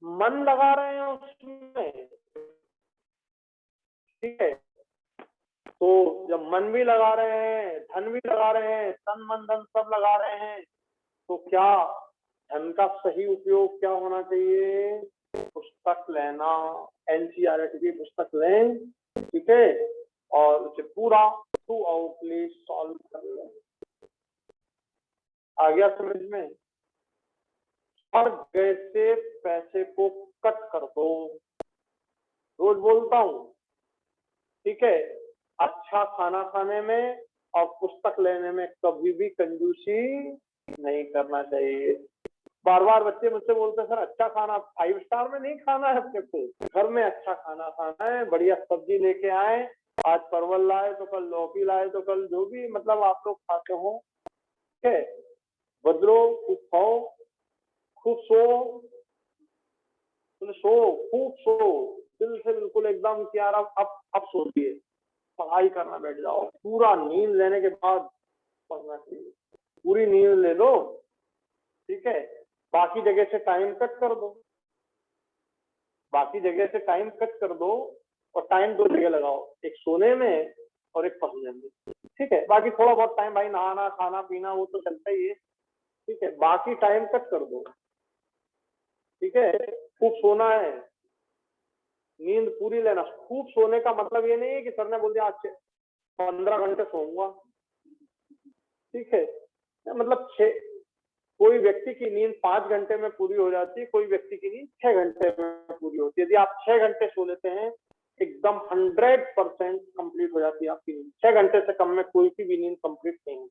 मन लगा रहे हैं उसमें, ठीक है। तो जब मन भी लगा रहे हैं, धन भी लगा रहे हैं, तन मन धन सब लगा रहे हैं, तो क्या धन का सही उपयोग क्या होना चाहिए, पुस्तक लेना, एनसीईआरटी की पुस्तक लें, ठीक है, और उसे पूरा थ्रू आउटली सॉल्व आ गया समझ में? हर गैस से पैसे को कट कर दो, रोज बोलता हूँ, ठीक है? अच्छा खाना खाने में और पुस्तक लेने में कभी भी कंजूसी नहीं करना चाहिए। बार बार बच्चे मुझसे बोलते हैं सर अच्छा खाना 5 स्टार में नहीं खाना है अपने को, घर में अच्छा खाना खाना है, बढ़िया सब्जी लेके आए, आज परवल लाए तो कल लौकी लाए तो कल जो भी मतलब आप लोग खाते हो, ठीक है? बदलो, खूब खाओ, खूब सो, सो, खूब सो, दिल से बिल्कुल एकदम कि यार अब सोचिए, पढ़ाई करना बैठ जाओ, पूरा नींद लेने के बाद पढ़ना चाहिए, पूरी नींद ले लो, ठीक है? बाकी जगह से टाइम कट कर दो, बाकी जगह से टाइम कट कर दो और टाइम 2 जगह लगाओ, एक सोने में और एक पढ़ने में, ठीक है? बाकी थोड़ा बहुत टाइम भाई नहाना खाना पीना वो तो चलता ही है, ठीक है? बाकी टाइम कट कर दो, ठीक है? खूब सोना है, नींद पूरी लेना। खूब सोने का मतलब ये नहीं है कि सर ने बोल दिया आज 15 घंटे सोऊंगा, ठीक है? मतलब कोई व्यक्ति की नींद 5 घंटे में पूरी हो जाती है, कोई व्यक्ति की नींद 6 घंटे में पूरी होती है। यदि आप 6 घंटे सो लेते हैं एकदम 100% कंप्लीट हो जाती है आपकी नींद। 6 घंटे से कम में कोई की भी नींद कंप्लीट नहीं होती।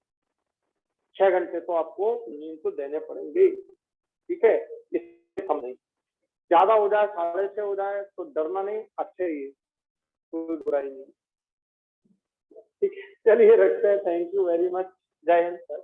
6 घंटे तो आपको नींद तो देने पड़ेंगे, ठीक है? इससे कम नहीं। ज्यादा हो जाए 6:30 हो जाए तो डरना नहीं, अच्छे ही है, कोई बुराई नहीं, ठीक है? चलिए रखते हैं, थैंक यू वेरी मच, जय हिंद सर।